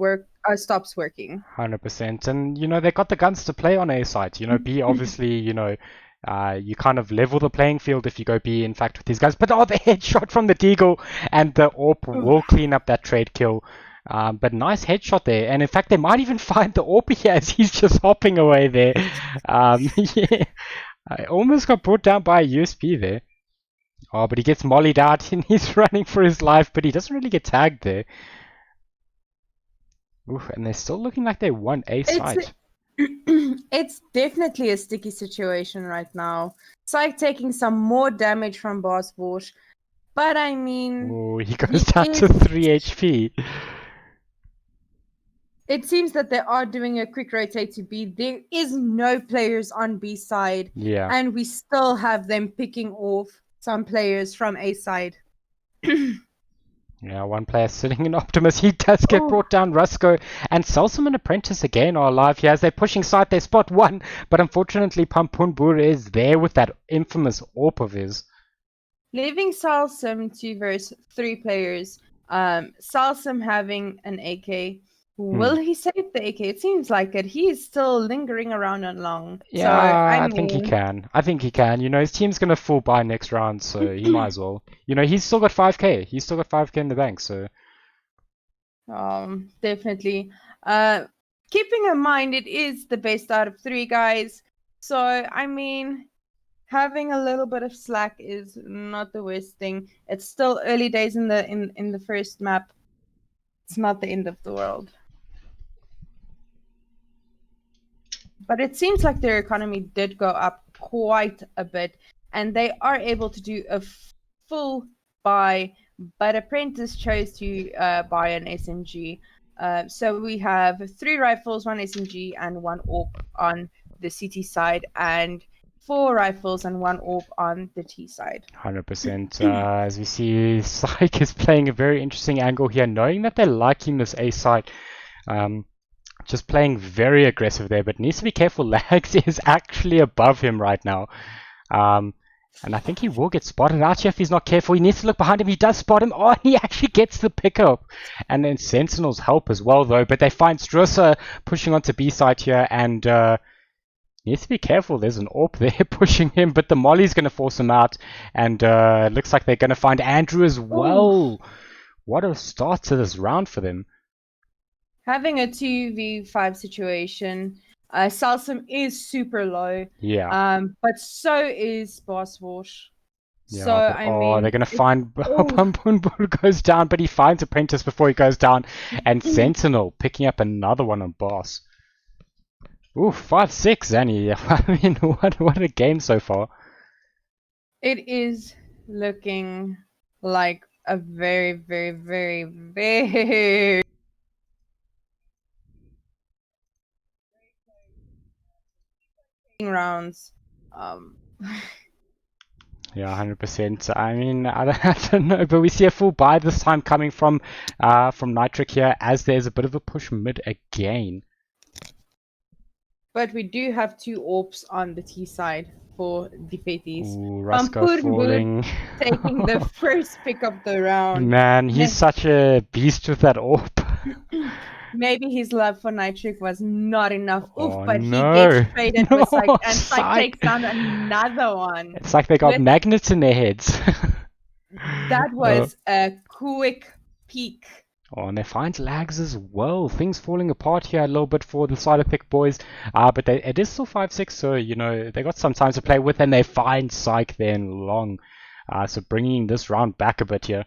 stops working. 100%. And, they got the guns to play on A sites. B, obviously, you kind of level the playing field if you go B, in fact, with these guys. But, the headshot from the Deagle and the AWP will clean up that trade kill. But nice headshot there. And, in fact, they might even find the AWP here as he's just hopping away there. Yeah. I almost got brought down by a USP there. Oh, but he gets mollied out and he's running for his life, but he doesn't really get tagged there. Oof, and they're still looking like they won a site. It's definitely a sticky situation right now. Psych taking some more damage from Bois, But I mean, Oh, he goes down to is 3 HP. it seems that they are doing a quick rotate to B. There is no players on B side, Yeah. and we still have them picking off some players from A side. Yeah, one player sitting in Optimus. He does get Oh. brought down. Rusko and Salsam and Apprentice again are alive here as they're pushing side. They spot one, but unfortunately Pampunbur is there with that infamous AWP of his. Leaving Salsam to verse 3 players. Salsam having an AK. Will he save the AK? It seems like it. He is still lingering around on long. Yeah, So I I think he mean, can. I think he can. You know, his team's gonna fall by next round, so he might as well. You know, he's still got 5k. He's still got 5k in the bank, so definitely. Keeping in mind it is the best out of 3 guys. So I mean, having a little bit of slack is not the worst thing. It's still early days in the first map. It's not the end of the world. But it seems like their economy did go up quite a bit, and they are able to do a full buy, but Apprentice chose to buy an SMG. So we have 3 rifles, 1 SMG, and 1 AWP on the CT side, and 4 rifles and 1 AWP on the T side. 100%. As we see, Psych is playing a very interesting angle here, knowing that they're liking this A side. Just playing very aggressive there, but needs to be careful. Lags is actually above him right now. And I think he will get spotted out here if he's not careful. He needs to look behind him. He does spot him. Oh, and he actually gets the pickup. And then Sentinels help as well, though. But they find Strusser pushing onto B side here, and needs to be careful. There's an AWP there pushing him, but the Molly's going to force him out. And looks like they're going to find Andrew as well. Ooh. What a start to this round for them. Having a 2v5 situation. Salsam is super low. Yeah. But so is Bois. Yeah, So but, I mean, they're gonna find Pampunbur goes down, but he finds Apprentice before he goes down, and Sentinel picking up another one on Boss. Ooh, 5-6, Zanny. I mean, what a game so far. it is looking like a very, very, very, very rounds. Yeah, 100%. I mean, I don't know, but we see a full buy this time coming from Nitric here, as there's a bit of a push mid again. But we do have 2 AWPs on the T side for the Fetis. Ooh, Rusko falling. Taking the first pick of the round. Man, he's such a beast with that AWP. Maybe his love for Nitric was not enough. Oof, Oh, but no. he gets traded with Psych, and Psych. Psych takes down another one. It's like they got With- magnets in their heads. That was a quick peek. Oh, and they find lags as well. Things falling apart here a little bit for the side of Thick Boys. But it is still 5-6, so, you know, they got some time to play with, and they find Psych then long. So bringing this round back a bit here.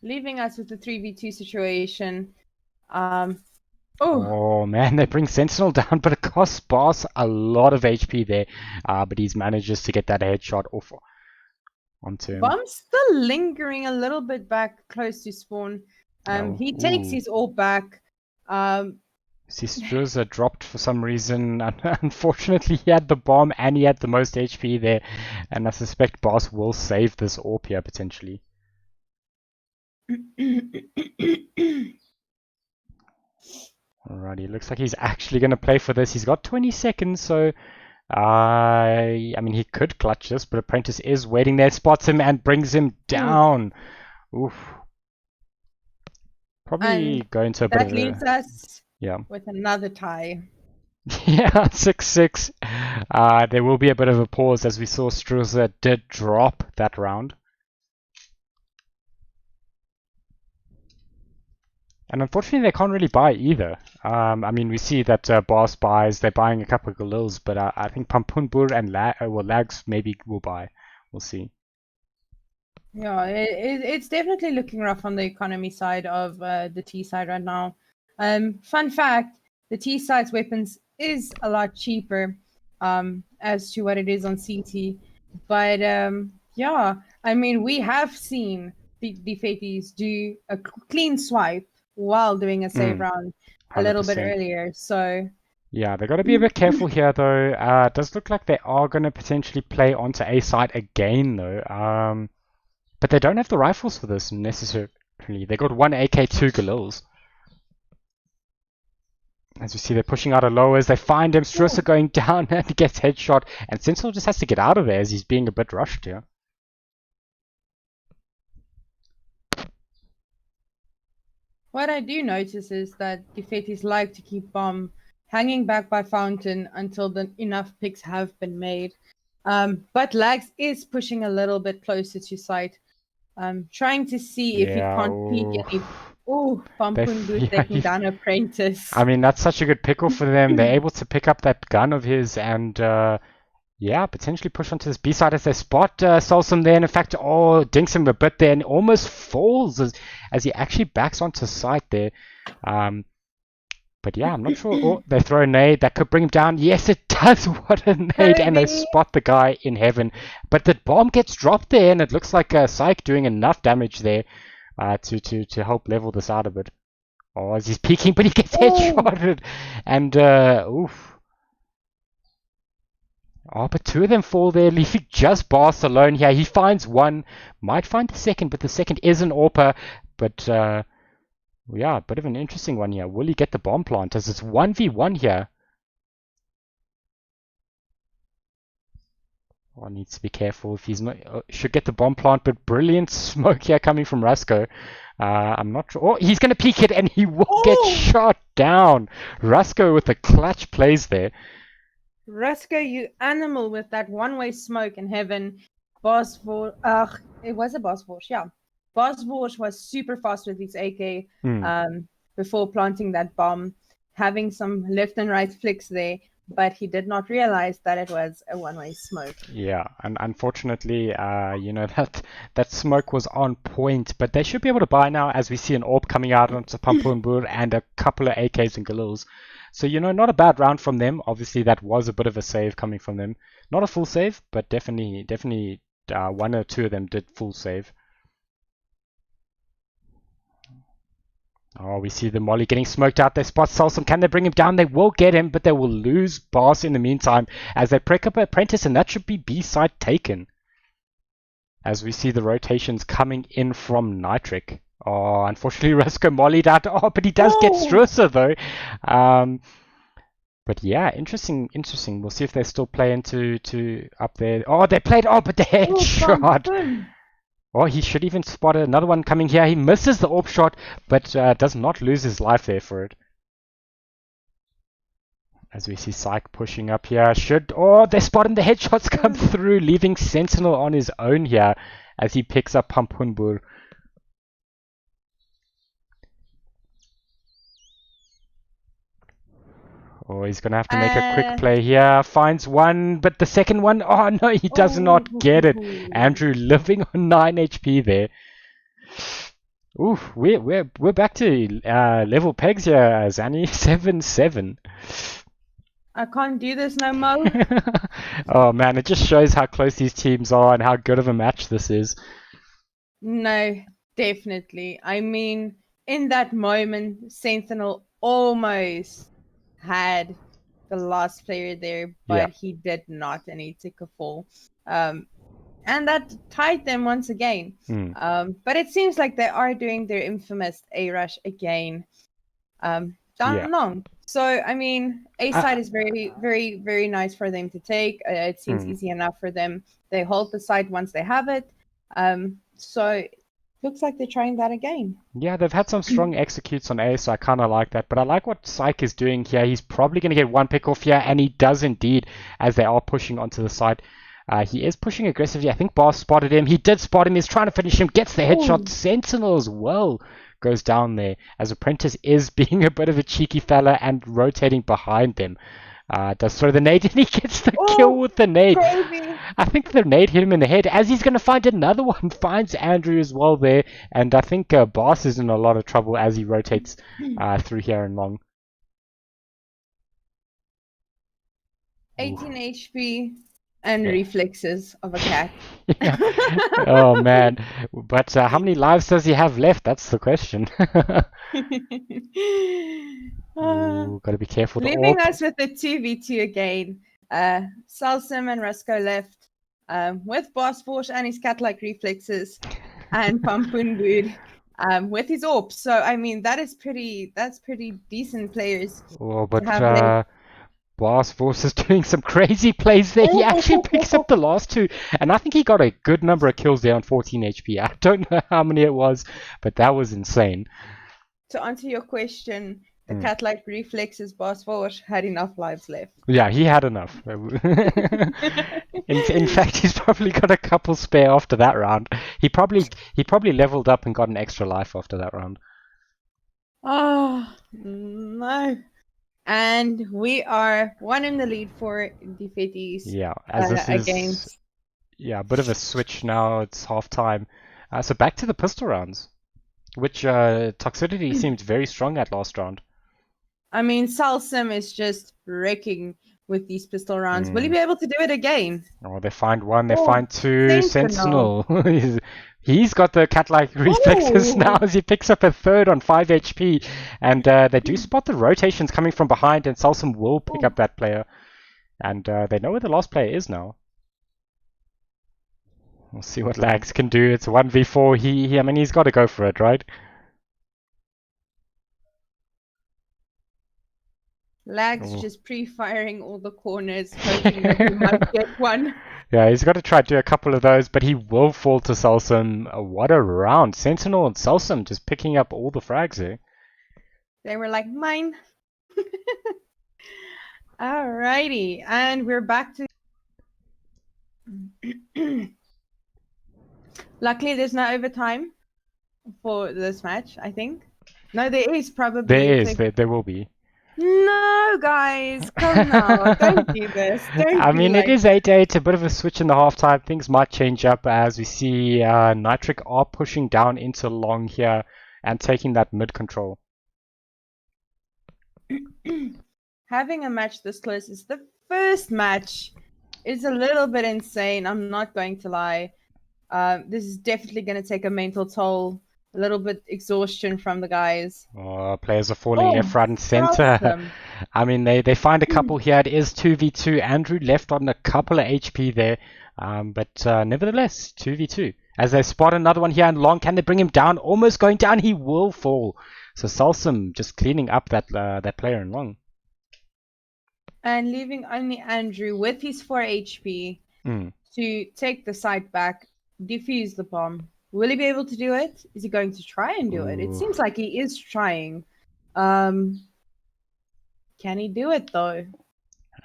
Leaving us with the 3v2 situation. Oh man, they bring Sentinel down, but it costs Boss a lot of HP there. But he manages to get that headshot off onto him. Bomb's still lingering a little bit back close to spawn. He takes his all back. Sistruza dropped for some reason. Unfortunately, he had the bomb and he had the most HP there. And I suspect Boss will save this AWP here potentially. Alrighty, looks like he's actually going to play for this. He's got 20 seconds, so I mean, he could clutch this, but Apprentice is waiting there, spots him and brings him down. Oof. Probably And go into a bit of that leaves us with another tie. Yeah, 6-6. There will be a bit of a pause as we saw Struza did drop that round. And unfortunately, they can't really buy either. I mean, we see that Boss buys, they're buying a couple of Galils, but I think Pampunbur and Lags maybe will buy. We'll see. Yeah, it's definitely looking rough on the economy side of the T side right now. Fun fact, the T side's weapons is a lot cheaper as to what it is on CT. But Yeah, I mean, we have seen the Thiccc do a clean swipe while doing a save round a little bit 100%. earlier. So Yeah, they've got to be a bit careful here, though. It does look like they are going to potentially play onto A side again, though. But they don't have the rifles for this necessarily. They got one AK, two Galils. As we see, they're pushing out a low as they find him. Strusser going down and gets headshot. And Sentinel just has to get out of there as he's being a bit rushed here. what I do notice is that Thiccc like to keep bomb hanging back by fountain until enough picks have been made. But Lags is pushing a little bit closer to site, trying to see if he can't peek any. Oh, Pampundu taking down Apprentice. I mean, that's such a good pickle for them. They're able to pick up that gun of his and, yeah, potentially push onto this B side as they spot Solsum there. And in fact, dinks him a bit there and almost falls as he actually backs onto site there. But yeah, I'm not sure. Oh, they throw a nade. That could bring him down. Yes, it does. What a nade. And they spot the guy in heaven. But the bomb gets dropped there, and it looks like Syke doing enough damage there to help level this out a bit. Oh, as he's peeking, but he gets headshotted. And, oof. Oh, but two of them fall there, leaving just Bois alone here. He finds one, might find the second, but the second is an AWPer. But, yeah, a bit of an interesting one here. Will he get the bomb plant as it's 1v1 here? Oh, needs to be careful if he's not. Should get the bomb plant, but brilliant smoke here coming from Rusko. I'm not sure. Oh, he's going to peek it and he will get shot down. Rusko with the clutch plays there. Rusko, you animal with that one-way smoke in heaven. It was a Bosvorsh, yeah. Bosvorsh was super fast with his AK before planting that bomb, having some left and right flicks there, but he did not realize that it was a one-way smoke. Yeah, and unfortunately, that smoke was on point, but they should be able to buy now as we see an AWP coming out onto Pampunbur and a couple of AKs and Galils. So, not a bad round from them. Obviously, that was a bit of a save coming from them. Not a full save, but definitely one or two of them did full save. Oh, we see the Molly getting smoked out. They spot Solsum. Can they bring him down? They will get him, but they will lose Boss in the meantime as they pick up Apprentice, and that should be B-side taken. As we see the rotations coming in from Nitric. Oh, unfortunately, Rusko mollied out. Oh, but he does get Strusser, though. But yeah, interesting. We'll see if they still play into up there. Oh, they played. Oh, but the headshot. Oh, he should even spot another one coming here. He misses the AWP shot, but does not lose his life there for it. As we see Syke pushing up here. They spot him. The headshots come through, leaving Sentinel on his own here as he picks up Pampunbur. Oh, he's going to have to make a quick play here. Finds one, but the second one, oh no, he does not get it. Andrew living on 9 HP there. Oof, we're back to level pegs here, Zanny. 7-7. I can't do this no more. Oh man, it just shows how close these teams are and how good of a match this is. No, definitely. I mean, in that moment, Sentinel almost had the last player there, but he did not, and he took a fall. And that tied them once again. But it seems like they are doing their infamous A rush again. Down long. So, I mean, A side is very, very, very nice for them to take. It seems easy enough for them. They hold the side once they have it. So, looks like they're trying that again. Yeah, they've had some strong executes on A, so I kind of like that. But I like what Syke is doing here. He's probably going to get one pick off here, and he does indeed, as they are pushing onto the side. He is pushing aggressively. I think Boss spotted him. He did spot him. He's trying to finish him. Gets the headshot. Sentinel as well goes down there, as Apprentice is being a bit of a cheeky fella and rotating behind them. Does throw the nade, and he gets the kill with the nade. Crazy. I think the nade hit him in the head, as he's going to find another one. Finds Andrew as well there, and I think Boss is in a lot of trouble as he rotates through here and long. 18 HP. And Yeah. reflexes of a cat. Yeah. Oh man. But how many lives does he have left? That's the question. Uh, Ooh, gotta be careful. The leaving orb. us with the 2v2 again. Salsim and Roscoe left with Boss and his cat-like reflexes, and Pampunbud with his orbs. So I mean that's pretty decent players Oh, to but have left. Bois is doing some crazy plays there. He actually picks up the last two, and I think he got a good number of kills there on 14 HP. I don't know how many it was, but that was insane. To answer your question, the Hmm. cat-like reflexes Boss had enough lives left. Yeah, he had enough. In fact, he's probably got a couple spare after that round. He probably leveled up and got an extra life after that round. Oh no. And we are one in the lead for defeatees Yeah, as this is against. a bit of a switch now. It's half time. So back to the pistol rounds, which Toxicity seemed very strong at last round. I mean, Salsim is just wrecking with these pistol rounds. Will he be able to do it again? Oh, they find one, they Oh, find two. Sentinel. He's got the cat-like reflexes Ooh. now as he picks up a third on 5 HP. And they do spot the rotations coming from behind, and Salsim will pick up that player. And they know where the last player is now. We'll see what Lags can do. It's 1v4. I mean, he's got to go for it, right? Lags just pre-firing all the corners, hoping that he might get one. Yeah, he's got to try to do a couple of those, but he will fall to Salsim. What a round. Sentinel and Salsim just picking up all the frags there. They were like, mine. Alrighty, and we're back to... Luckily, there's no overtime for this match, I think. No, there is probably. There will be. No, guys, come now. Don't do this. Don't I be mean, like... it is 8-8, a bit of a switch in the halftime. Things might change up as we see Nitric are pushing down into long here and taking that mid control. Having a match this close is the first match. It's a little bit insane. I'm not going to lie. This is definitely going to take a mental toll. A little bit exhaustion from the guys. Oh, players are falling left, right, and center. Awesome. I mean, they find a couple here. It is 2v2. Andrew left on a couple of HP there. But nevertheless, 2v2. As they spot another one here and long, can they bring him down? Almost going down. He will fall. So Salsim just cleaning up that player in long. And leaving only Andrew with his 4 HP to take the side back, defuse the bomb. Will he be able to do it? Is he going to try and do it? It seems like he is trying. Can he do it though?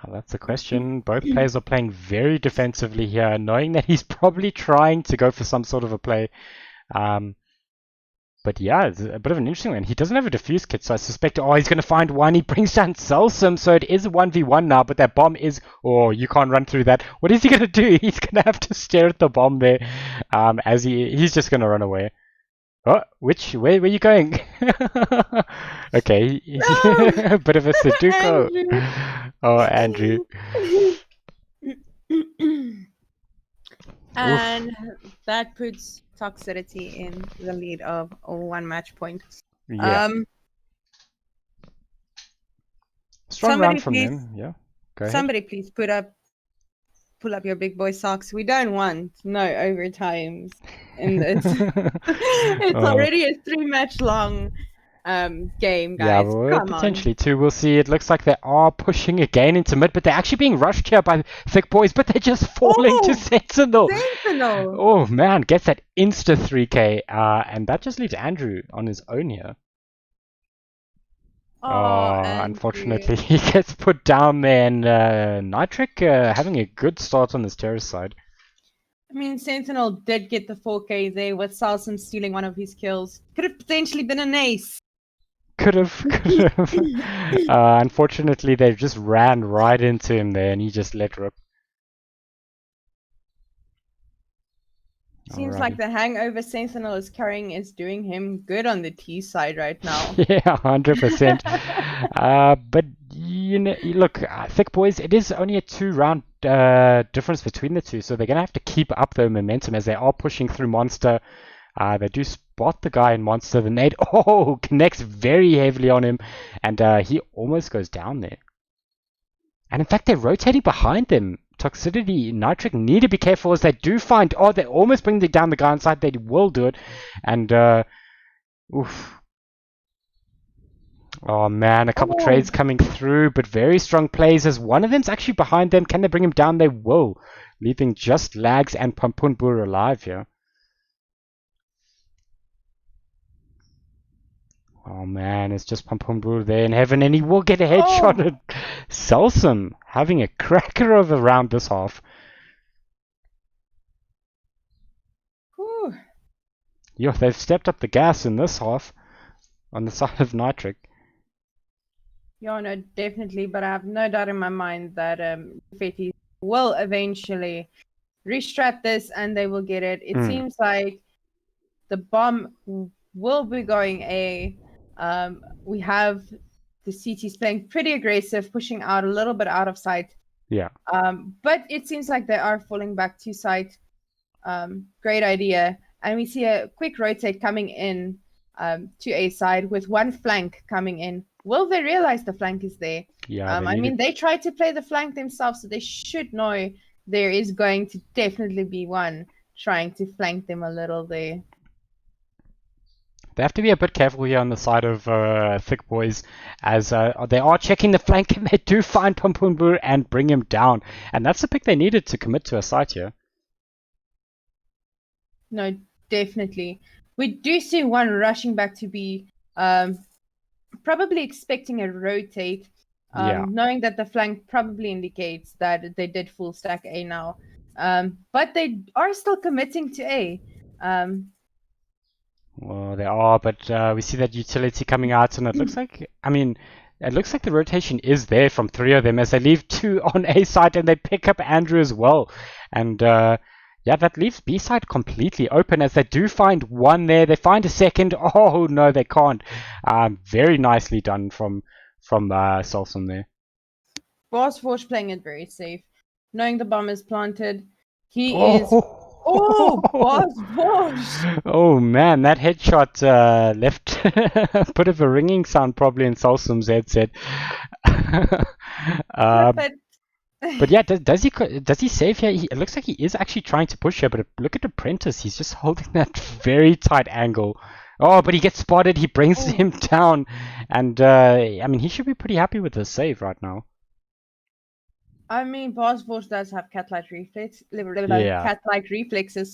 Oh, that's the question. Both players are playing very defensively here, knowing that he's probably trying to go for some sort of a play. But yeah, it's a bit of an interesting one. He doesn't have a defuse kit, so I suspect, he's going to find one. He brings down Salsim, so it is a 1v1 now, but that bomb is... Oh, you can't run through that. What is he going to do? He's going to have to stare at the bomb there, as he's just going to run away. Oh, where are you going? Okay, No! a bit of a Sudoku. Andrew. Oh, Andrew. And that puts Toxicity in the lead of 1 match point. Yeah. Strong round from them. Yeah. Go ahead. Somebody please pull up your big boy socks. We don't want no overtimes in this. It's already a 3-match long game, guys. Yeah, well, potentially too. We'll see. It looks like they are pushing again into mid, but they're actually being rushed here by Thick Boys, but they're just falling to Sentinel. Oh man, gets that insta 3k, and that just leaves Andrew on his own here. Unfortunately, he gets put down there, and Nitric having a good start on this terrorist side. I mean, Sentinel did get the 4k there with Salsim stealing one of his kills. Could have potentially been an ace. Could have. Unfortunately, they just ran right into him there, and he just let rip. Seems like the hangover Sentinel is carrying is doing him good on the T side right now. Yeah, 100%. But look, Thick Boys, it is only a 2-round difference between the two, so they're going to have to keep up their momentum as they are pushing through Monster. They do spot the guy in Monster. The nade, connects very heavily on him, and he almost goes down there. And in fact, they're rotating behind them. Toxicity, Nitric need to be careful as they do find, they almost bring down the guy inside. They will do it, and oof. Oh man, a couple trades coming through, but very strong plays as one of them's actually behind them. Can they bring him down? They will, leaving just Lags and Pampunbur alive here. Oh man, it's just Pampunbur there in heaven, and he will get a headshot at Salsum, having a cracker of a round this half. Whew. Yo, they've stepped up the gas in this half on the side of Nitric. Yeah, no, definitely, but I have no doubt in my mind that Fetty will eventually restrat this and they will get it. It seems like the bomb will be going A. We have the CTs playing pretty aggressive, pushing out a little bit out of sight. Yeah. But it seems like they are falling back to sight. Great idea. And we see a quick rotate coming in to A side with one flank coming in. Will they realize the flank is there? Yeah. I mean, they tried to play the flank themselves, so they should know there is going to definitely be one trying to flank them a little there. They have to be a bit careful here on the side of Thick Boys, as they are checking the flank, and they do find Pampunbur and bring him down. And that's the pick they needed to commit to a site here. No, definitely. We do see one rushing back to B, probably expecting a rotate, knowing that the flank probably indicates that they did full stack A now. But they are still committing to A. Well, they are, but we see that utility coming out, and it looks like, it looks like the rotation is there from 3 of them as they leave 2 on A side and they pick up Andrew as well. And yeah, that leaves B side completely open as they do find one there. They find a second. Oh no, they can't. Very nicely done from Salsum there. Bois playing it very safe, knowing the bomb is planted. He is. Bois! Oh man, that headshot left a bit of a ringing sound probably in Salsum's headset. But yeah, does he save here? It looks like he is actually trying to push here, but look at Apprentice. He's just holding that very tight angle. Oh, but he gets spotted. He brings him down, and he should be pretty happy with this save right now. I mean, Bois does have cat-like reflexes,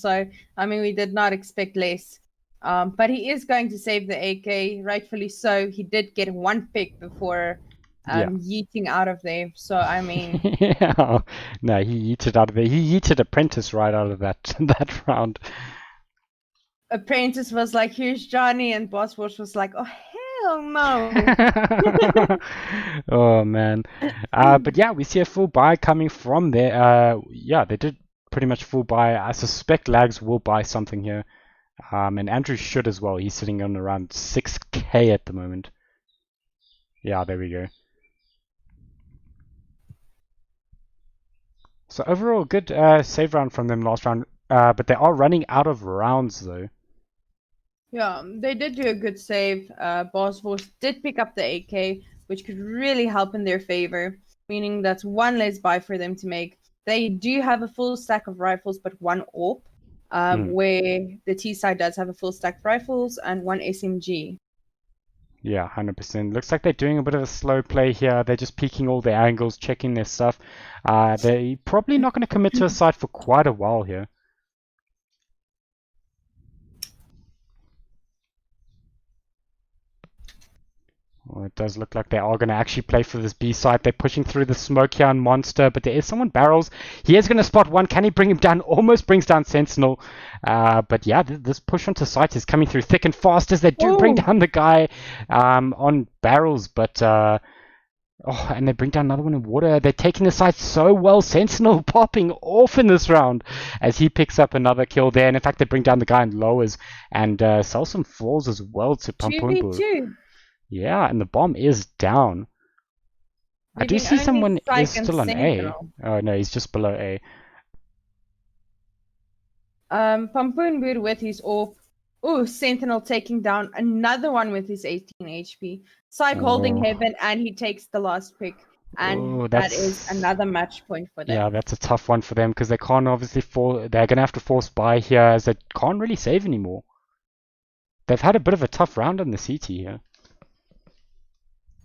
so we did not expect less. But he is going to save the AK, rightfully so. He did get one pick before yeeting out of there. So yeah. No, he yeeted out of there. He yeeted Apprentice right out of that round. Apprentice was like, "Here's Johnny," and Bois was like, "Oh hell no!" Oh man. But yeah, we see a full buy coming from there. Yeah, they did pretty much full buy. I suspect Lags will buy something here. And Andrew should as well. He's sitting on around 6k at the moment. Yeah, there we go. So overall, good save round from them last round. But they are running out of rounds though. Yeah, they did do a good save. Bois did pick up the AK, which could really help in their favor, meaning that's one less buy for them to make. They do have a full stack of rifles, but one AWP, where the T side does have a full stack of rifles and one SMG. Yeah, 100%. Looks like they're doing a bit of a slow play here. They're just peeking all their angles, checking their stuff. They're probably not going to commit to a site for quite a while here. Well, it does look like they are going to actually play for this B site. They're pushing through the smoke here on Monster, but there is someone barrels. He is going to spot one. Can he bring him down? Almost brings down Sentinel. But yeah, this push onto site is coming through thick and fast as they do bring down the guy on barrels. But and they bring down another one in water. They're taking the site so well. Sentinel popping off in this round as he picks up another kill there. And in fact, they bring down the guy in lowers. And Salsum falls as well to Pampunbur. 2v2. Yeah, and the bomb is down. I do leaving see only someone is Psych and still on A. Sentinel. Oh no, he's just below A. Pampoenboer with his AWP. Ooh, Sentinel taking down another one with his 18 HP. Psych holding Oh, heaven, and he takes the last pick. And oh, that is that's another match point for yeah, them. that's a tough one for them because they can't obviously they're gonna have to force buy here as they can't really save anymore. They've had a bit of a tough round on the CT here.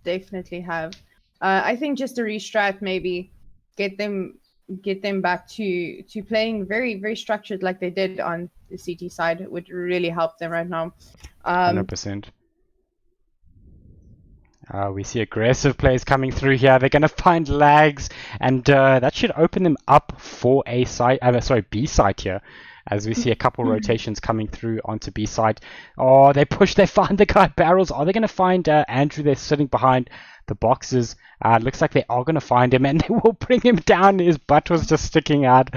Definitely have. I think just a restrat maybe get them back to playing very very structured like they did on the CT side would really help them right now. 100%. We see aggressive plays coming through here. They're going to find lags, and that should open them up for a side. B side here, as we see a couple rotations coming through onto B side. Oh, they push. They find the guy barrels. Are they going to find Andrew? They're sitting behind the boxes. Looks like they are going to find him, and they will bring him down. His butt was just sticking out,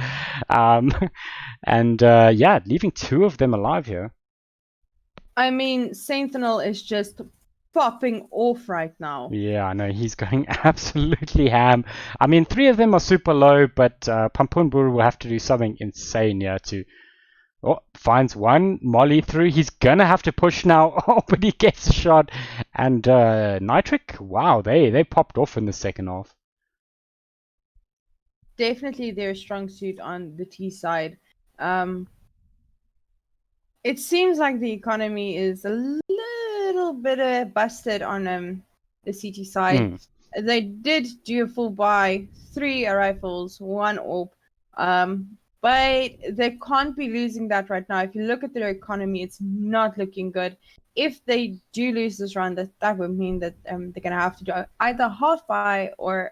and yeah, leaving two of them alive here. I mean, Sentinel is just popping off right now. Yeah, I know, he's going absolutely ham. I mean, three of them are super low, but Pampoenboer will have to do something insane here to... Oh, finds one, Molly through. He's gonna have to push now. Oh, but he gets a shot. And Nitric, wow, they popped off in the second half. Definitely their strong suit on the T side. It seems like the economy is a little bit busted on the CT side. They did do a full buy, 3 rifles, 1 AWP, but they can't be losing that right now. If you look at their economy, it's not looking good. If they do lose this round, that would mean that they're gonna have to do either half buy or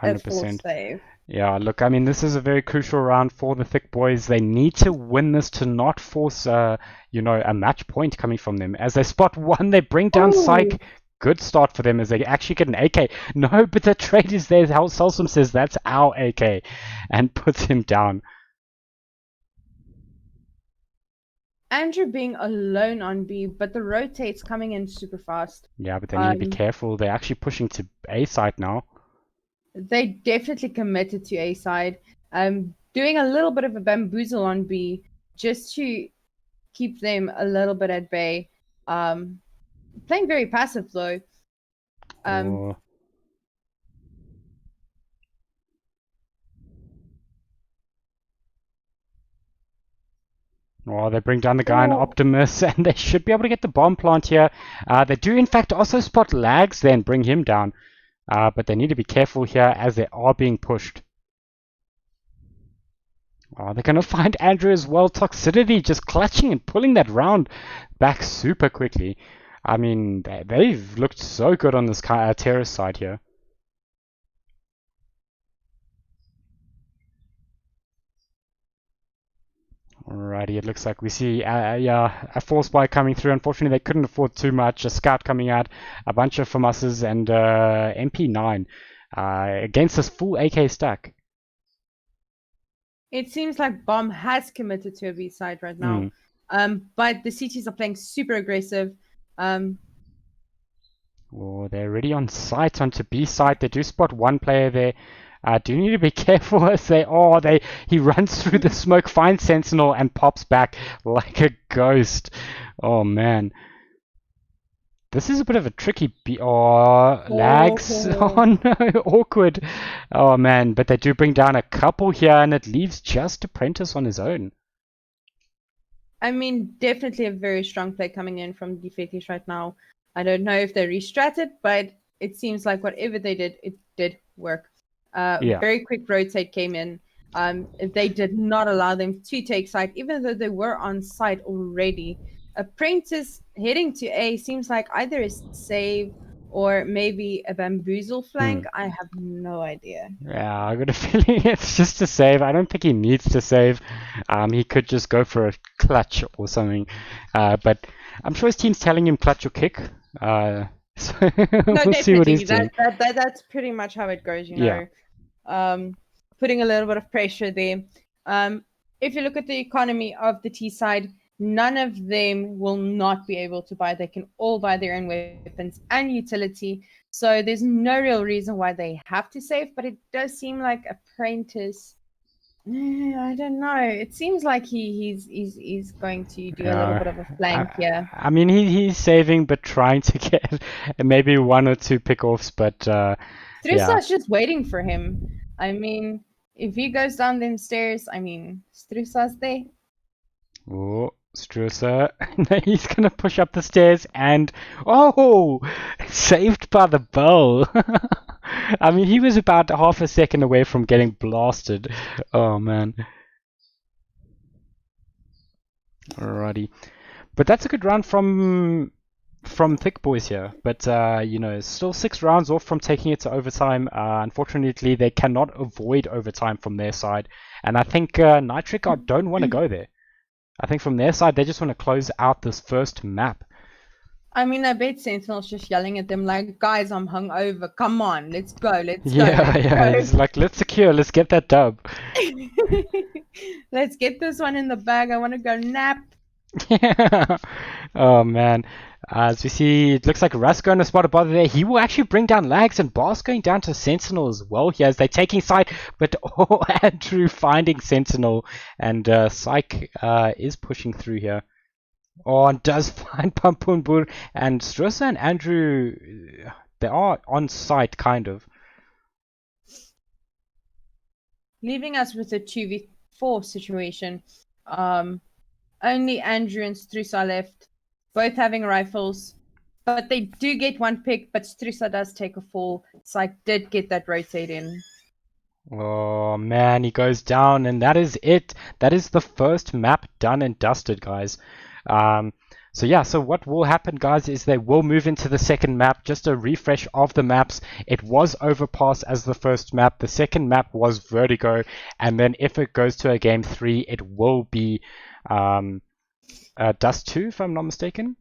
a full 100%. save. Yeah, look, I mean, this is a very crucial round for the Thick boys. They need to win this to not force, a match point coming from them. As they spot one, they bring down Psych. Good start for them as they actually get an AK. No, but the trade is there. How Salsom says that's our AK and puts him down. Andrew being alone on B, but the rotates coming in super fast. Yeah, but they need to be careful. They're actually pushing to A side now. They definitely committed to A side. Doing a little bit of a bamboozle on B just to keep them a little bit at bay. Playing very passive though. Oh, they bring down the guy in Optimus, and they should be able to get the bomb plant here. They do, in fact, also spot lags then bring him down. But they need to be careful here as they are being pushed. Oh, they're going to find Andrew as well. Toxicity just clutching and pulling that round back super quickly. I mean, they've looked so good on this terrorist side here. Alrighty, it looks like we see a force buy coming through. Unfortunately, they couldn't afford too much. A scout coming out, a bunch of FAMASs, and MP9 against this full AK stack. It seems like Bomb has committed to a B side right now. But the CTs are playing super aggressive. Oh, they're already on site onto B side. They do spot one player there. Do need to be careful as he runs through the smoke, finds Sentinel, and pops back like a ghost. Oh man. This is a bit of a tricky lags. Oh no, awkward. Oh man, but they do bring down a couple here, and it leaves just Apprentice on his own. I mean, definitely a very strong play coming in from the Fetish right now. I don't know if they restratted, but it seems like whatever they did, it did work. Very quick rotate came in. They did not allow them to take site, even though they were on site already. Apprentice heading to A seems like either a save or maybe a bamboozle flank. I have no idea. Yeah, I got a feeling it's just a save. I don't think he needs to save. He could just go for a clutch or something. But I'm sure his team's telling him clutch or kick. So we'll see what he's doing. That's pretty much how it goes, you know. Putting a little bit of pressure there. If you look at the economy of the T side, none of them will not be able to buy. They can all buy their own weapons and utility. So there's no real reason why they have to save, but it does seem like Apprentice. I don't know. It seems like he's going to do a little bit of a flank here. I mean, he's saving, but trying to get maybe 1 or 2 pickoffs, but Strussa's just waiting for him. I mean, if he goes down them stairs, I mean, Strussa's there. Oh, Strusa. He's gonna push up the stairs and oh, saved by the bell. I mean, he was about half a second away from getting blasted. Oh man. Alrighty, but that's a good round from Thick Boys here. But you know, still 6 rounds off from taking it to overtime. Unfortunately, they cannot avoid overtime from their side, and I think Nitric don't want to go there. I think from their side, they just want to close out this first map. I mean, I bet Sentinel's just yelling at them like, guys, I'm hungover. Come on, let's go, let's Yeah, go. yeah. He's like, let's secure, let's get that dub. Let's get this one in the bag. I want to go nap. Yeah. Oh man. As we see, it looks like Russ going to spot a bother there. He will actually bring down Lags, and Boss going down to Sentinel as well here as they're taking side. But Andrew finding Sentinel, and Psych is pushing through here. Oh, and does find Pampunbur, and Strusa and Andrew, they are on site kind of. Leaving us with a 2v4 situation. Only Andrew and Strusa left, both having rifles. But they do get 1 pick, but Strusa does take a fall. Psych did get that rotate in. Oh man, he goes down, and that is it. That is the first map done and dusted, guys. So yeah, so what will happen, guys, is they will move into the second map. Just a refresh of the maps. It was Overpass as the first map. The second map was Vertigo, and then if it goes to a game 3, it will be Dust 2, if I'm not mistaken.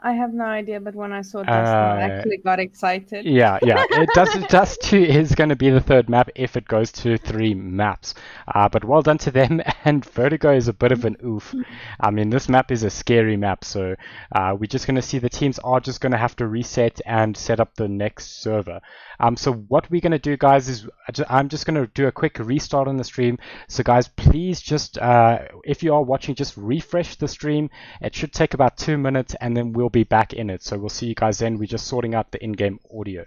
I have no idea, but when I saw Dustin, I actually got excited. Yeah. Dust 2 is going to be the third map if it goes to 3 maps. But well done to them, and Vertigo is a bit of an oof. I mean, this map is a scary map, so we're just going to see the teams are just going to have to reset and set up the next server. So what we're going to do, guys, is I'm just going to do a quick restart on the stream. So guys, please just, if you are watching, just refresh the stream. It should take about 2 minutes, and then we'll be back in it. So we'll see you guys then. We're just sorting out the in-game audio.